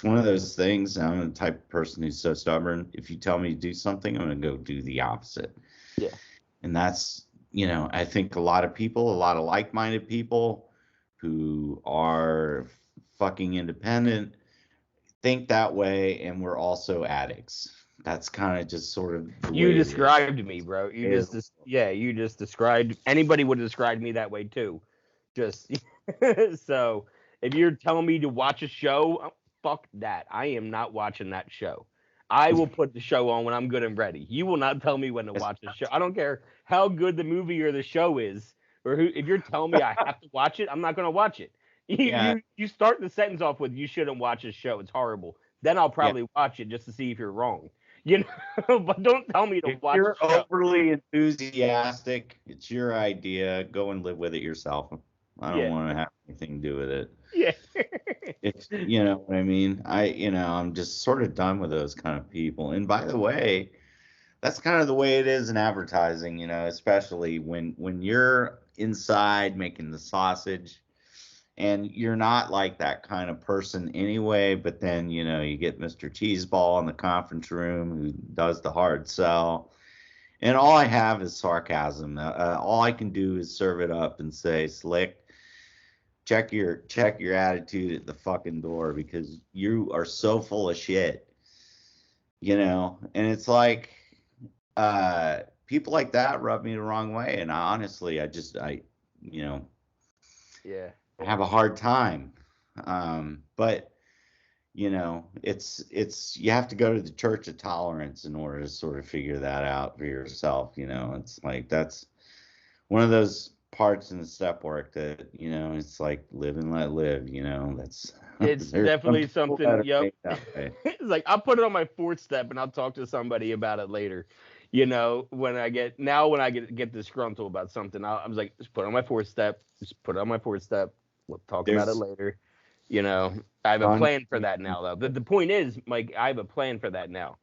one of those things. I'm the type of person who's so stubborn. If you tell me to do something, I'm going to go do the opposite. Yeah. And that's, I think a lot of like-minded people who are fucking independent think that way, and we're also addicts. That's kind of just sort of the you way described me, bro. You just described, anybody would have described me that way too. Just so if you're telling me to watch a show, fuck that. I am not watching that show. I will put the show on when I'm good and ready. You will not tell me when to watch the show. I don't care how good the movie or the show is, or if you're telling me I have to watch it, I'm not going to watch it. You start the sentence off with, you shouldn't watch this show, it's horrible. Then I'll probably watch it just to see if you're wrong. But don't tell me to watch. You're overly enthusiastic. It's your idea. Go and live with it yourself. I don't want to have anything to do with it. Yeah. It's, what I mean? I'm just sort of done with those kind of people. And by the way, that's kind of the way it is in advertising, especially when you're inside making the sausage, and you're not like that kind of person anyway. But then, you get Mr. Cheeseball in the conference room who does the hard sell. And all I have is sarcasm. All I can do is serve it up and say, Slick, check your attitude at the fucking door, because you are so full of shit. And it's like, people like that rub me the wrong way. And honestly, I have a hard time. But you know, it's you have to go to the Church of Tolerance in order to sort of figure that out for yourself. You know, it's like that's one of those parts in the step work that, you know, it's like live and let live. You know, that's It's there's some definitely people that something. are Yep. made that way. It's like I'll put it on my fourth step and I'll talk to somebody about it later. You know, when I get disgruntled about something, I'm like, just put it on my fourth step. Just put it on my fourth step. We'll talk about it There's later. You know, I have a fun. plan for that now, though. The point is, Mike, I have a plan for that now.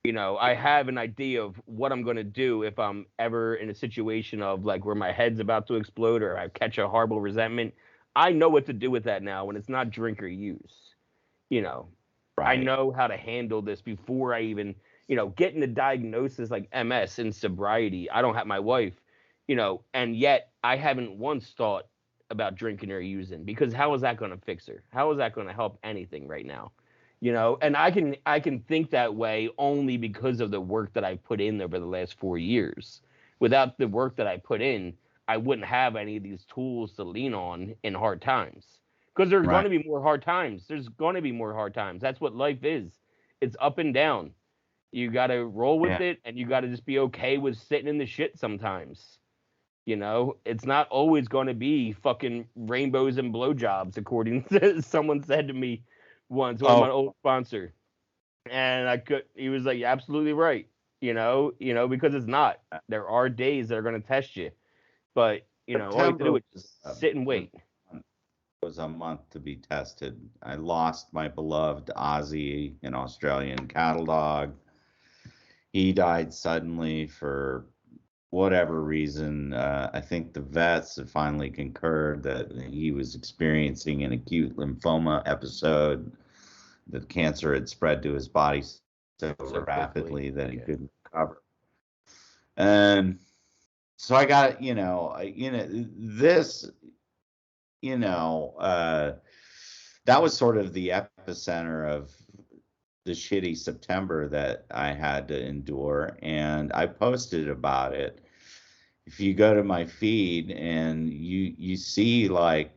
You know, I have an idea of what I'm going to do if I'm ever in a situation of like where my head's about to explode or I catch a horrible resentment. I know what to do with that now when it's not drink or use. You know, I Right. know how to handle this before I even, getting a diagnosis like MS and sobriety. I don't have my wife, and yet I haven't once thought about drinking or using because how is that going to fix her? How is that going to help anything right now? And I can think that way only because of the work that I put in over the last 4 years. Without the work that I put in, I wouldn't have any of these tools to lean on in hard times. Because there's going Right. to be more hard times. There's going to be more hard times. That's what life is. It's up and down. You got to roll with Yeah. it, and you got to just be okay with sitting in the shit sometimes. It's not always going to be fucking rainbows and blowjobs, according to someone said to me once, one of my Oh, old sponsor. And he was like, "You're absolutely right. Because it's not. There are days that are going to test you, but all you have to September do is was just sit and wait." a month to be tested. I lost my beloved Aussie, an Australian cattle dog. He died suddenly for whatever reason. I think the vets have finally concurred that he was experiencing an acute lymphoma episode. The cancer had spread to his body so So quickly. rapidly that he Yeah. couldn't recover. And so I got, this, you know, that was sort of the epicenter of the shitty September that I had to endure. And I posted about it. If you go to my feed and you see like,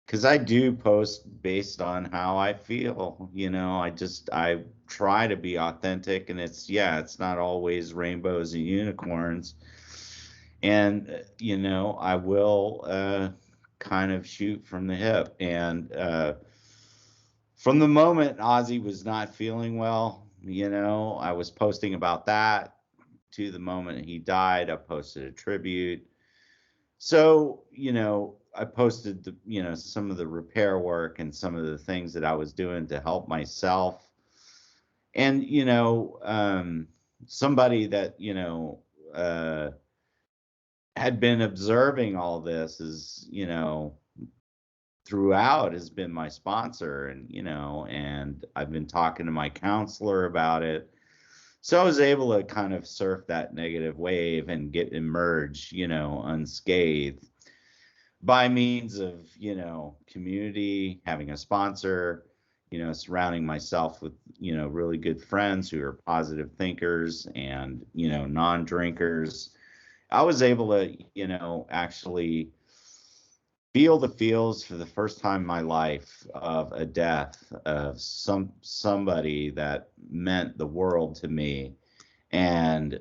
because I do post based on how I feel, I try to be authentic, and it's not always rainbows and unicorns. And I will kind of shoot from the hip. And from the moment Ozzy was not feeling well, I was posting about that. To the moment he died, I posted a tribute. So, I posted some of the repair work and some of the things that I was doing to help myself. And, somebody that, uh, had been observing all this is, throughout has been my sponsor, and, and I've been talking to my counselor about it. So I was able to kind of surf that negative wave and get emerge, unscathed by means of, community, having a sponsor, surrounding myself with, really good friends who are positive thinkers and, non-drinkers. I was able to, actually feel the feels for the first time in my life of a death of somebody that meant the world to me, and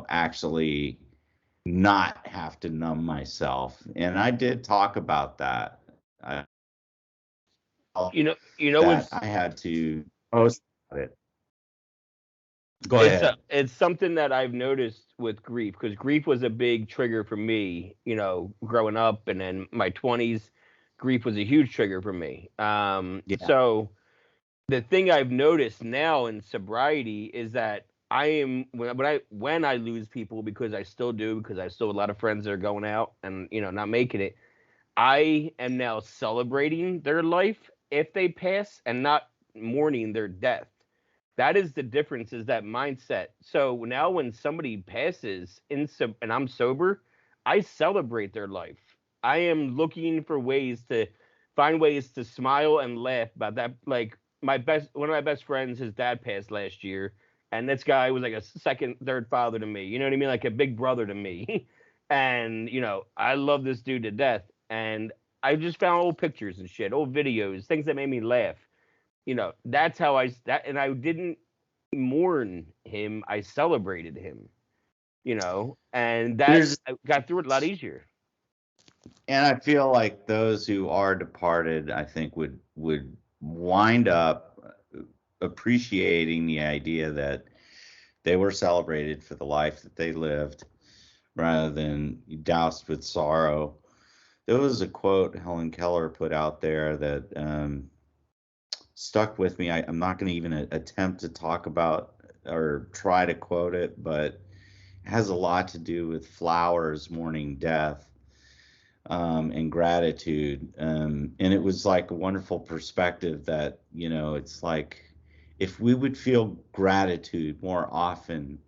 actually not have to numb myself. And I did talk about that. I felt that It's I had to post about it. Go it's ahead. it's something that I've noticed with grief because grief was a big trigger for me. Growing up and then my 20s, grief was a huge trigger for me. Yeah. So the thing I've noticed now in sobriety is that I am when I lose people because I still do because I still have a lot of friends that are going out and not making it. I am now celebrating their life if they pass and not mourning their death. That is the difference, is that mindset. So now when somebody passes and I'm sober, I celebrate their life. I am looking for ways to find ways to smile and laugh about that. Like one of my best friends, his dad passed last year, and this guy was like a second, third father to me. You know what I mean? Like a big brother to me. And I love this dude to death. And I just found old pictures and shit, old videos, things that made me laugh. that's how and I didn't mourn him. I celebrated him, and I got through it a lot easier. And I feel like those who are departed, I think would wind up appreciating the idea that they were celebrated for the life that they lived rather than doused with sorrow. There was a quote Helen Keller put out there that stuck with me. I'm not going to even attempt to talk about or try to quote it, but it has a lot to do with flowers mourning death and gratitude. And it was like a wonderful perspective that, it's like if we would feel gratitude more often,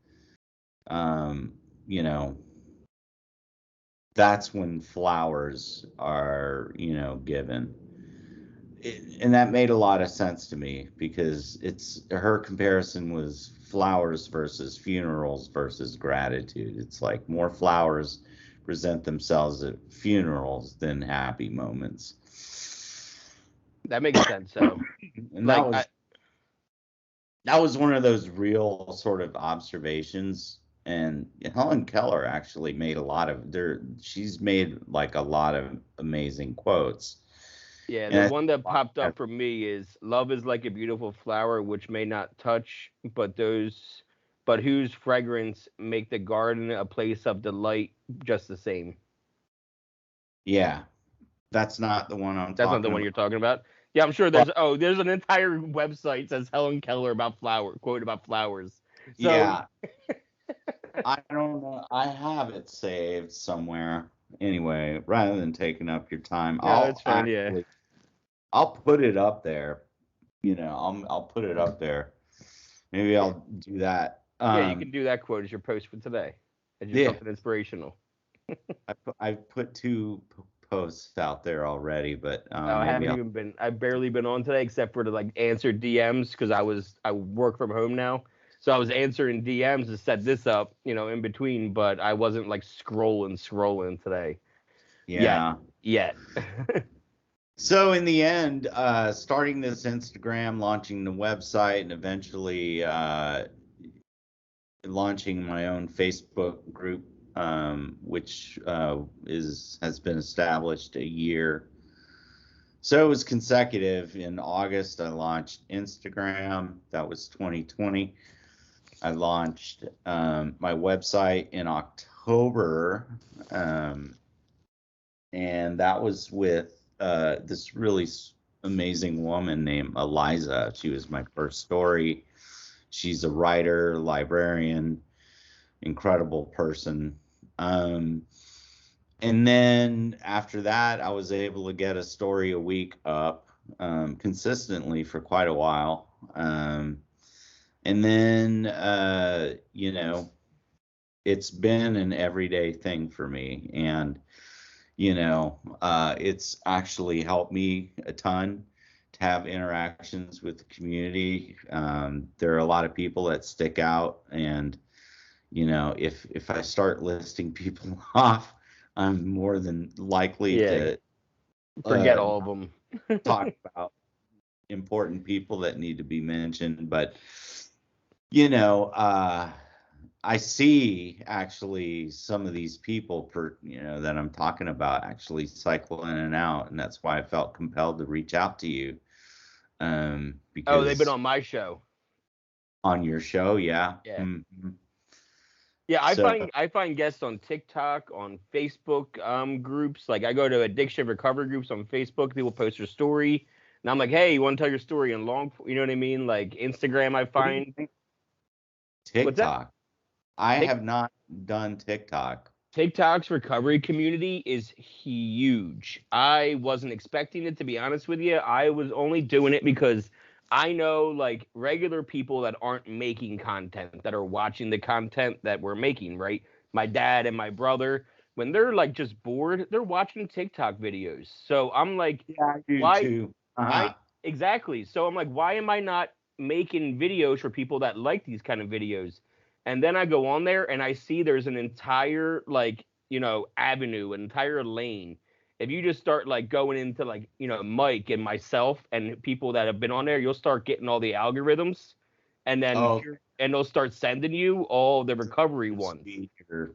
that's when flowers are, given. And that made a lot of sense to me because her comparison was flowers versus funerals versus gratitude. It's like more flowers present themselves at funerals than happy moments. That makes sense. So, and that was one of those real sort of observations. And Helen Keller actually made she's made like a lot of amazing quotes. Yeah, the one that popped up for me is love is like a beautiful flower which may not touch, but whose fragrance make the garden a place of delight just the same. Yeah. That's not the one That's not the one you're talking about. Yeah, I'm sure there's an entire website that says Helen Keller quote about flowers. So, yeah. I don't know. I have it saved somewhere. Anyway, rather than taking up your time, that's fine. Yeah, I'll put it up there. I'll put it up there. Maybe I'll do that. You can do that quote as your post for today. As something inspirational. I put 2 posts out there already, but I've barely been on today except for to answer DMs because I work from home now. So I was answering DMs to set this up, in between, but I wasn't scrolling today. Yeah. Yet. So in the end, starting this Instagram, launching the website, and eventually launching my own Facebook group, which has been established a year. So it was consecutive. In August, I launched Instagram. That was 2020. I launched my website in October, and that was with this really amazing woman named Eliza. She was my first story. She's a writer, librarian, incredible person. And then after that, I was able to get a story a week up consistently for quite a while. And then, it's been an everyday thing for me. And, it's actually helped me a ton to have interactions with the community. There are a lot of people that stick out. And, if I start listing people off, I'm more than likely to forget all of them. talk about important people that need to be mentioned. But, I see actually some of these people that I'm talking about actually cycle in and out. And that's why I felt compelled to reach out to you. Because they've been on my show. On your show, yeah. Yeah. Mm-hmm. Yeah, I find guests on TikTok, on Facebook groups. Like I go to addiction recovery groups on Facebook. People post their story, and I'm like, "Hey, you want to tell your story in long?" You know what I mean? Like Instagram, I find TikTok. I have not done TikTok. TikTok's recovery community is huge. I wasn't expecting it, to be honest with you. I was only doing it because I know regular people that aren't making content, that are watching the content that we're making, right? My dad and my brother, when they're just bored, they're watching TikTok videos. So I'm like, yeah, I do why? Too. Exactly. So I'm like, why am I not making videos for people that like these kind of videos? And then I go on there and I see there's an entire avenue, an entire lane. if you just start like going into like, you know, Mike and myself and people that have been on there, you'll start getting all the algorithms, and then Oh, and they'll start sending you all the recovery ones. speaker.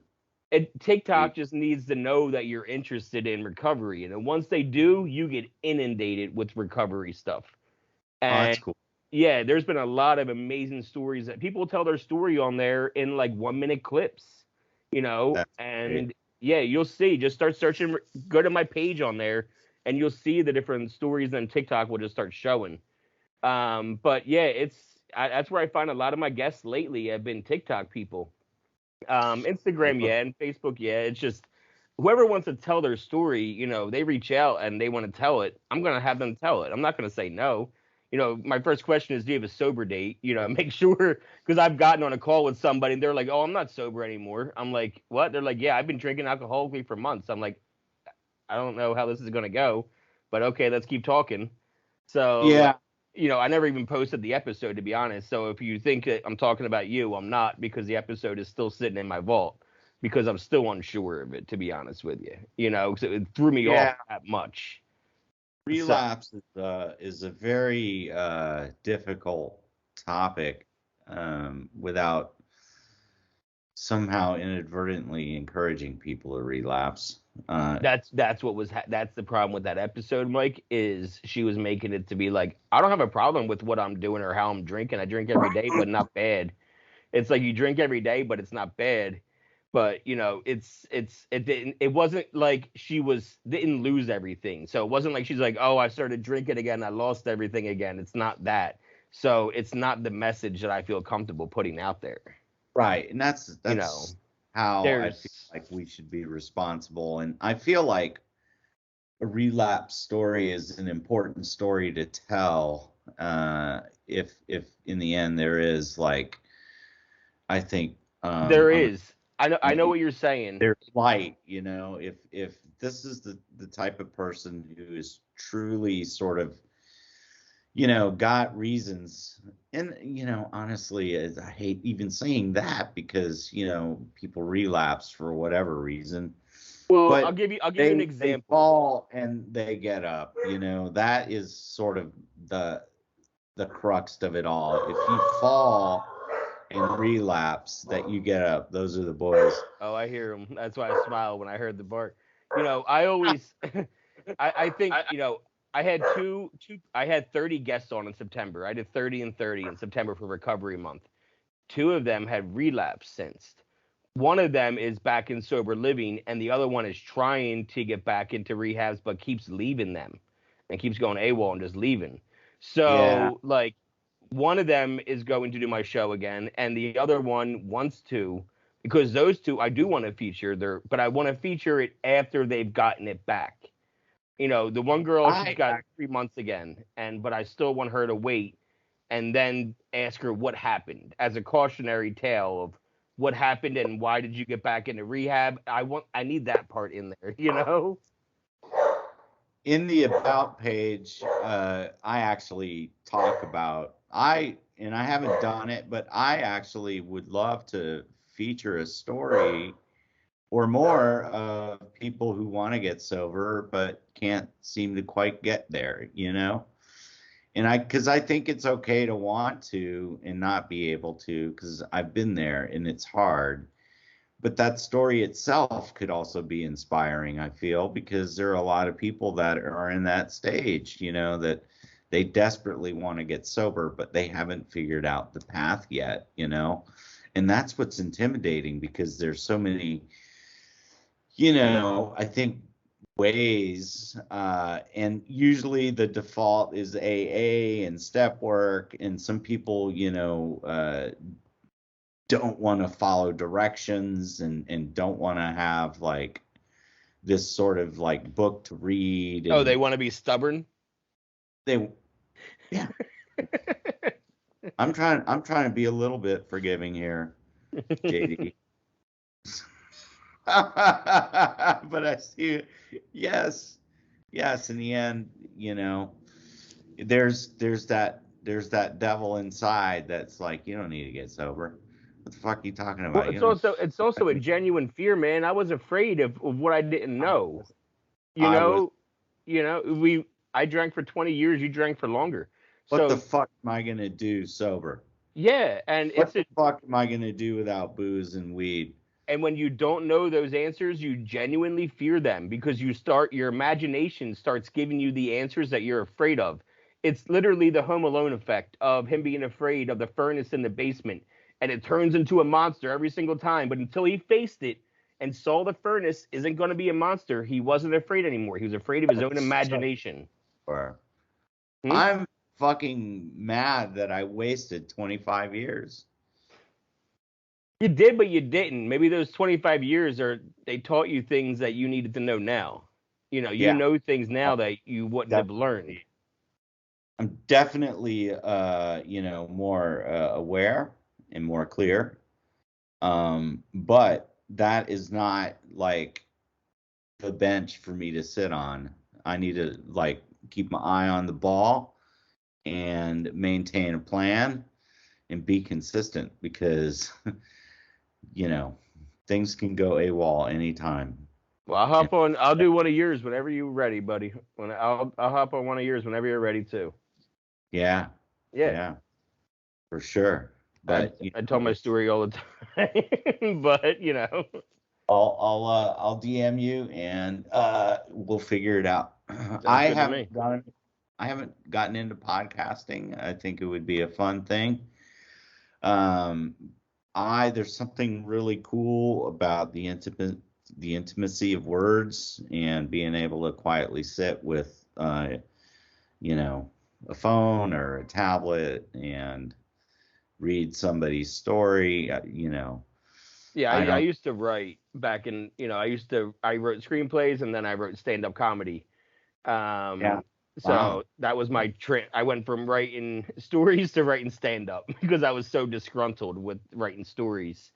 And TikTok just needs to know that you're interested in recovery, and then once they do, you get inundated with recovery stuff. Oh, And that's cool. yeah, there's been a lot of amazing stories that people tell their story on there in like 1 minute clips, you know, That's and great. yeah, you'll see. Just start searching, go to my page on there, and you'll see the different stories. Then TikTok will just start showing. But yeah, that's where I find a lot of my guests lately have been TikTok people. Instagram, yeah, and Facebook, yeah. It's just whoever wants to tell their story, you know, they reach out and they want to tell it. I'm gonna have them tell it. I'm not gonna say no. You know, my first question is, do you have a sober date? You know, make sure, because I've gotten on a call with somebody and they're like, oh, I'm not sober anymore. I'm like, what? They're like, yeah, I've been drinking alcoholically for months. I'm like, I don't know how this is gonna go, but okay, let's keep talking. So, Yeah. like, you know, I never even posted the episode, to be honest. So if you think that I'm talking about you, I'm not, because the episode is still sitting in my vault because I'm still unsure of it, to be honest with you. You know, because it threw me off Yeah. that much. So, Relapse is a very difficult topic without somehow inadvertently encouraging people to relapse. that's what was that's the problem with that episode, Mike, is she was making it to be like, I don't have a problem with what I'm doing or how I'm drinking. I drink every day, but not bad. It's like you drink every day, but it's not bad. But you know, it wasn't like she didn't lose everything. So it wasn't like she's like, oh, I started drinking again, I lost everything again. It's not that. So it's not the message that I feel comfortable putting out there. Right. And You know, that's how I feel there's like we should be responsible. And I feel like a relapse story is an important story to tell. If in the end there is like, I think there on is. I know what you're saying. there's light, if this is the type of person who is truly sort of, got reasons. And, honestly, I hate even saying that because, people relapse for whatever reason. Well, But I'll give you an they example. fall and they get up, that is sort of the crux of it all. If you fall and relapse, that you get up, those are the boys. Oh, I hear him. That's why I smiled when I heard the bark. You know, I always, I think, you know, I had I had 30 guests on in September. I did 30 and 30 in September for Recovery Month. Two of them had relapsed since. One of them is back in sober living, and the other one is trying to get back into rehabs, but keeps leaving them and keeps going AWOL and just leaving. Yeah. So, like, one of them is going to do my show again, and the other one wants to, because those two I do want to feature there, but I want to feature it after they've gotten it back. You know, the one girl, she's got 3 months again, but I still want her to wait and then ask her what happened as a cautionary tale of what happened and why did you get back into rehab. I need that part in there, you know? In the about page, I actually talk about I haven't done it, but I actually would love to feature a story or more of people who want to get sober but can't seem to quite get there, And because I think it's okay to want to and not be able to, because I've been there and it's hard. But that story itself could also be inspiring, I feel, because there are a lot of people that are in that stage, that they desperately want to get sober, but they haven't figured out the path yet, And that's what's intimidating, because there's so many, I think, ways, and usually the default is AA and step work, and some people, don't want to follow directions and don't want to have like this sort of like book to read. Oh, And they want to be stubborn? Yeah. I'm trying to be a little bit forgiving here, JD. But I see, yes, in the end, there's that devil inside that's like, you don't need to get sober. What the fuck are you talking Well, about? it's also a genuine fear, man. I was afraid of what I didn't know. I drank for 20 years. You drank for longer. What the So fuck am I gonna do sober? yeah, and What the fuck am I gonna do without booze and weed? and when you don't know those answers, you genuinely fear them because your imagination starts giving you the answers that you're afraid of. It's literally the Home Alone effect of him being afraid of the furnace in the basement, and it turns into a monster every single time. But until he faced it and saw the furnace isn't going to be a monster, he wasn't afraid anymore. He was afraid of his own imagination. Or Hmm? I'm fucking mad that I wasted 25 years. You did, but you didn't. Maybe those 25 years they taught you things that you needed to know now. You know things now that you wouldn't have learned. I'm definitely, more aware and more clear. But that is not like the bench for me to sit on. I need to like keep my eye on the ball and maintain a plan and be consistent because, things can go AWOL anytime. Well, I'll do one of yours whenever you're ready, buddy. I'll hop on one of yours whenever you're ready too. Yeah. Yeah. For sure. But I tell my story all the time, but I'll DM you and we'll figure it out. I haven't gotten into podcasting. I think it would be a fun thing. There's something really cool about the intimacy of words and being able to quietly sit with a phone or a tablet and read somebody's story. Yeah, I used to write back in, I wrote screenplays and then I wrote stand-up comedy. So that was my trip. I went from writing stories to writing stand-up because I was so disgruntled with writing stories.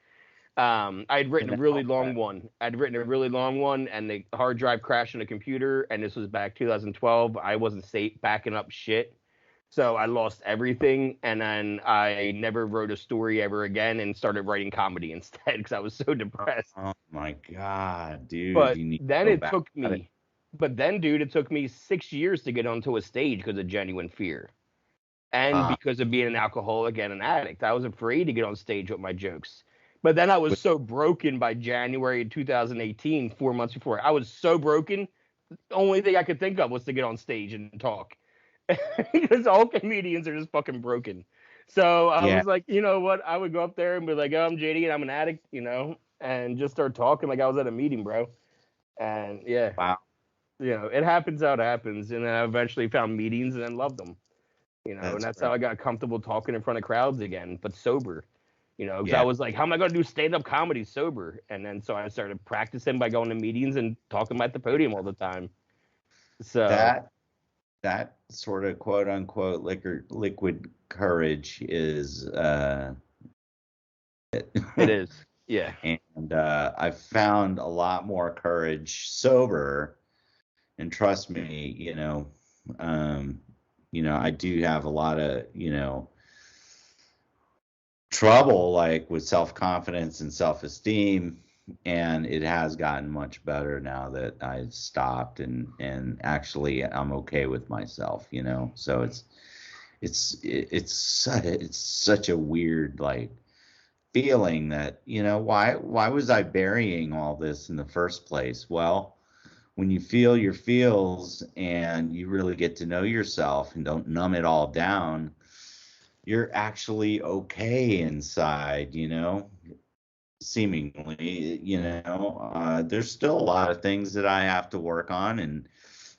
I'd written a really long one. And the hard drive crashed on the computer, and this was back 2012. I wasn't safe backing up shit. So I lost everything, and then I never wrote a story ever again and started writing comedy instead because I was so depressed. Oh my God, dude. But you need then to go it back took at it. me, but then, dude, it took me 6 years to get onto a stage because of genuine fear. And because of being an alcoholic and an addict, I was afraid to get on stage with my jokes. But then I was so broken by January 2018, 4 months before. I was so broken, the only thing I could think of was to get on stage and talk. Because all comedians are just fucking broken. So I was like, you know what? I would go up there and be like, oh, I'm JD and I'm an addict, and just start talking like I was at a meeting, bro. And yeah. Wow. It happens how it happens. And then I eventually found meetings and then loved them. And that's how I got comfortable talking in front of crowds again, but sober. Because I was like, how am I going to do stand-up comedy sober? And then so I started practicing by going to meetings and talking at the podium all the time. So that sort of quote unquote liquid courage is it is. Yeah. And I've found a lot more courage sober, and trust me, I do have a lot of, trouble like with self-confidence and self-esteem, and it has gotten much better now that I've stopped and actually I'm okay with myself, so it's such a weird like feeling that, why was I burying all this in the first place? Well, when you feel your feels and you really get to know yourself and don't numb it all down, you're actually okay inside, seemingly, there's still a lot of things that I have to work on. And,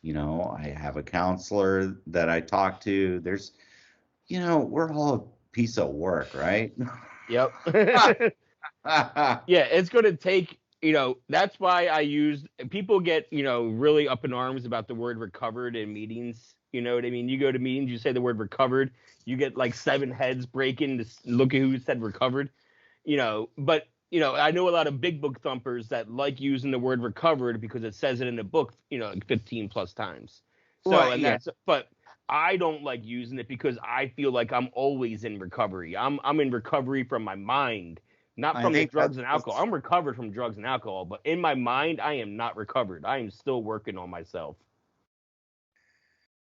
I have a counselor that I talk to. There's, we're all a piece of work, right? Yep. Yeah, it's going to take, that's why people get, really up in arms about the word recovered in meetings. You know what I mean? You go to meetings, you say the word recovered, you get like 7 heads breaking to look at who said recovered, but, I know a lot of big book thumpers that like using the word recovered because it says it in the book, like 15 plus times. So, right, but I don't like using it because I feel like I'm always in recovery. I'm in recovery from my mind, Not I from the think drugs and that's- alcohol. I'm recovered from drugs and alcohol, but in my mind, I am not recovered. I am still working on myself.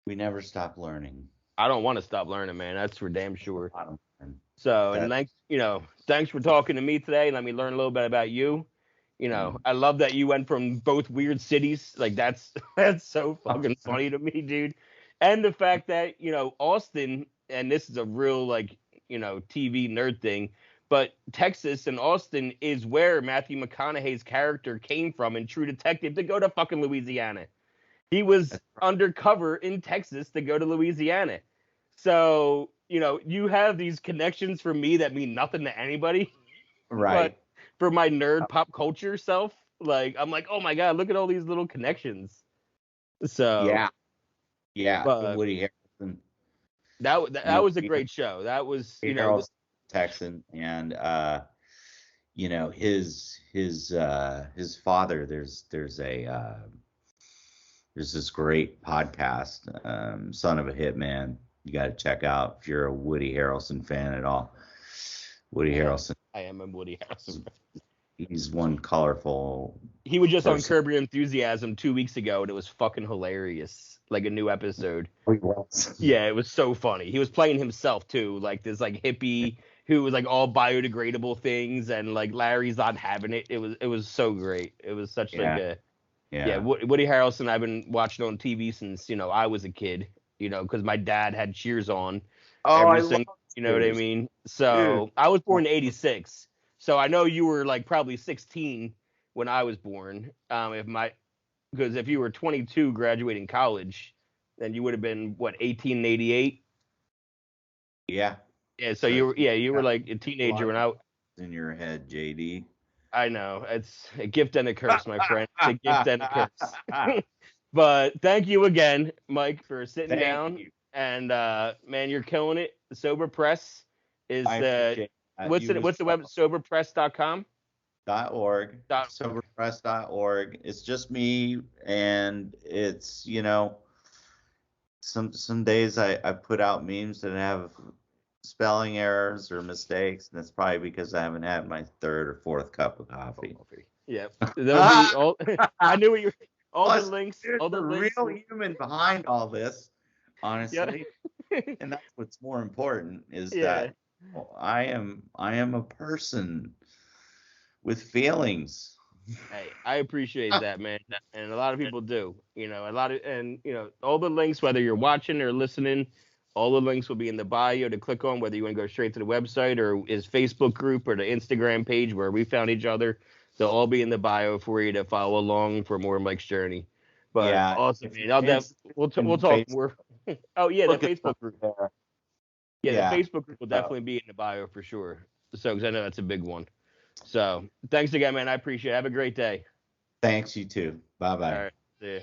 We never stop learning. I don't want to stop learning, man. That's for damn sure. I don't learn. So, and thanks for talking to me today. Let me learn a little bit about you. I love that you went from both weird cities. Like that's so fucking funny to me, dude. And the fact that, Austin, and this is a real TV nerd thing, but Texas and Austin is where Matthew McConaughey's character came from in True Detective to go to fucking Louisiana. He was undercover in Texas to go to Louisiana. So, you have these connections for me that mean nothing to anybody. Right. But for my nerd pop culture self, I'm like, oh my God, look at all these little connections. So yeah. but Woody Harrelson. That was a great show. That was Texan, and his father. There's this great podcast, Son of a Hitman. You got to check out if you're a Woody Harrelson fan at all. Woody Harrelson. I am a Woody Harrelson fan. He's one colorful. He was just on Curb Your Enthusiasm 2 weeks ago, and it was fucking hilarious. Like a new episode. He was. Yeah, it was so funny. He was playing himself too, like this hippie who was all biodegradable things, and Larry's not having it. It was so great. It was such Woody Harrelson. I've been watching on TV since I was a kid. Because my dad had Cheers on. You know what I mean? So I was born in '86. So I know you were probably 16 when I was born. Because if you were 22 graduating college, then you would have been 18 in '88. Yeah. Yeah. So you were like a teenager when I. In your head, JD. I know, it's a gift and a curse, my friend. It's a gift and a curse. But thank you again, Mike, for sitting down. You. And man, you're killing it. Sober Press is what's the web? Soberpress.com. .org. Soberpress.org. It's just me, and it's some days I put out memes that have spelling errors or mistakes, and that's probably because I haven't had my third or fourth cup of coffee. Yeah, I knew what you. The links. All the links. Real human behind all this, honestly, and that's what's more important is that I am a person with feelings. Hey, I appreciate that, man, and a lot of people do. All the links, whether you're watching or listening, all the links will be in the bio to click on. Whether you want to go straight to the website or his Facebook group or the Instagram page where we found each other. They'll all be in the bio for you to follow along for more Mike's journey. But awesome, man. We'll talk more. Oh yeah, the Facebook group. Yeah, the Facebook group will definitely be in the bio for sure. So, because I know that's a big one. So, thanks again, man. I appreciate it. Have a great day. Thanks, you too. Bye-bye. All right. See ya.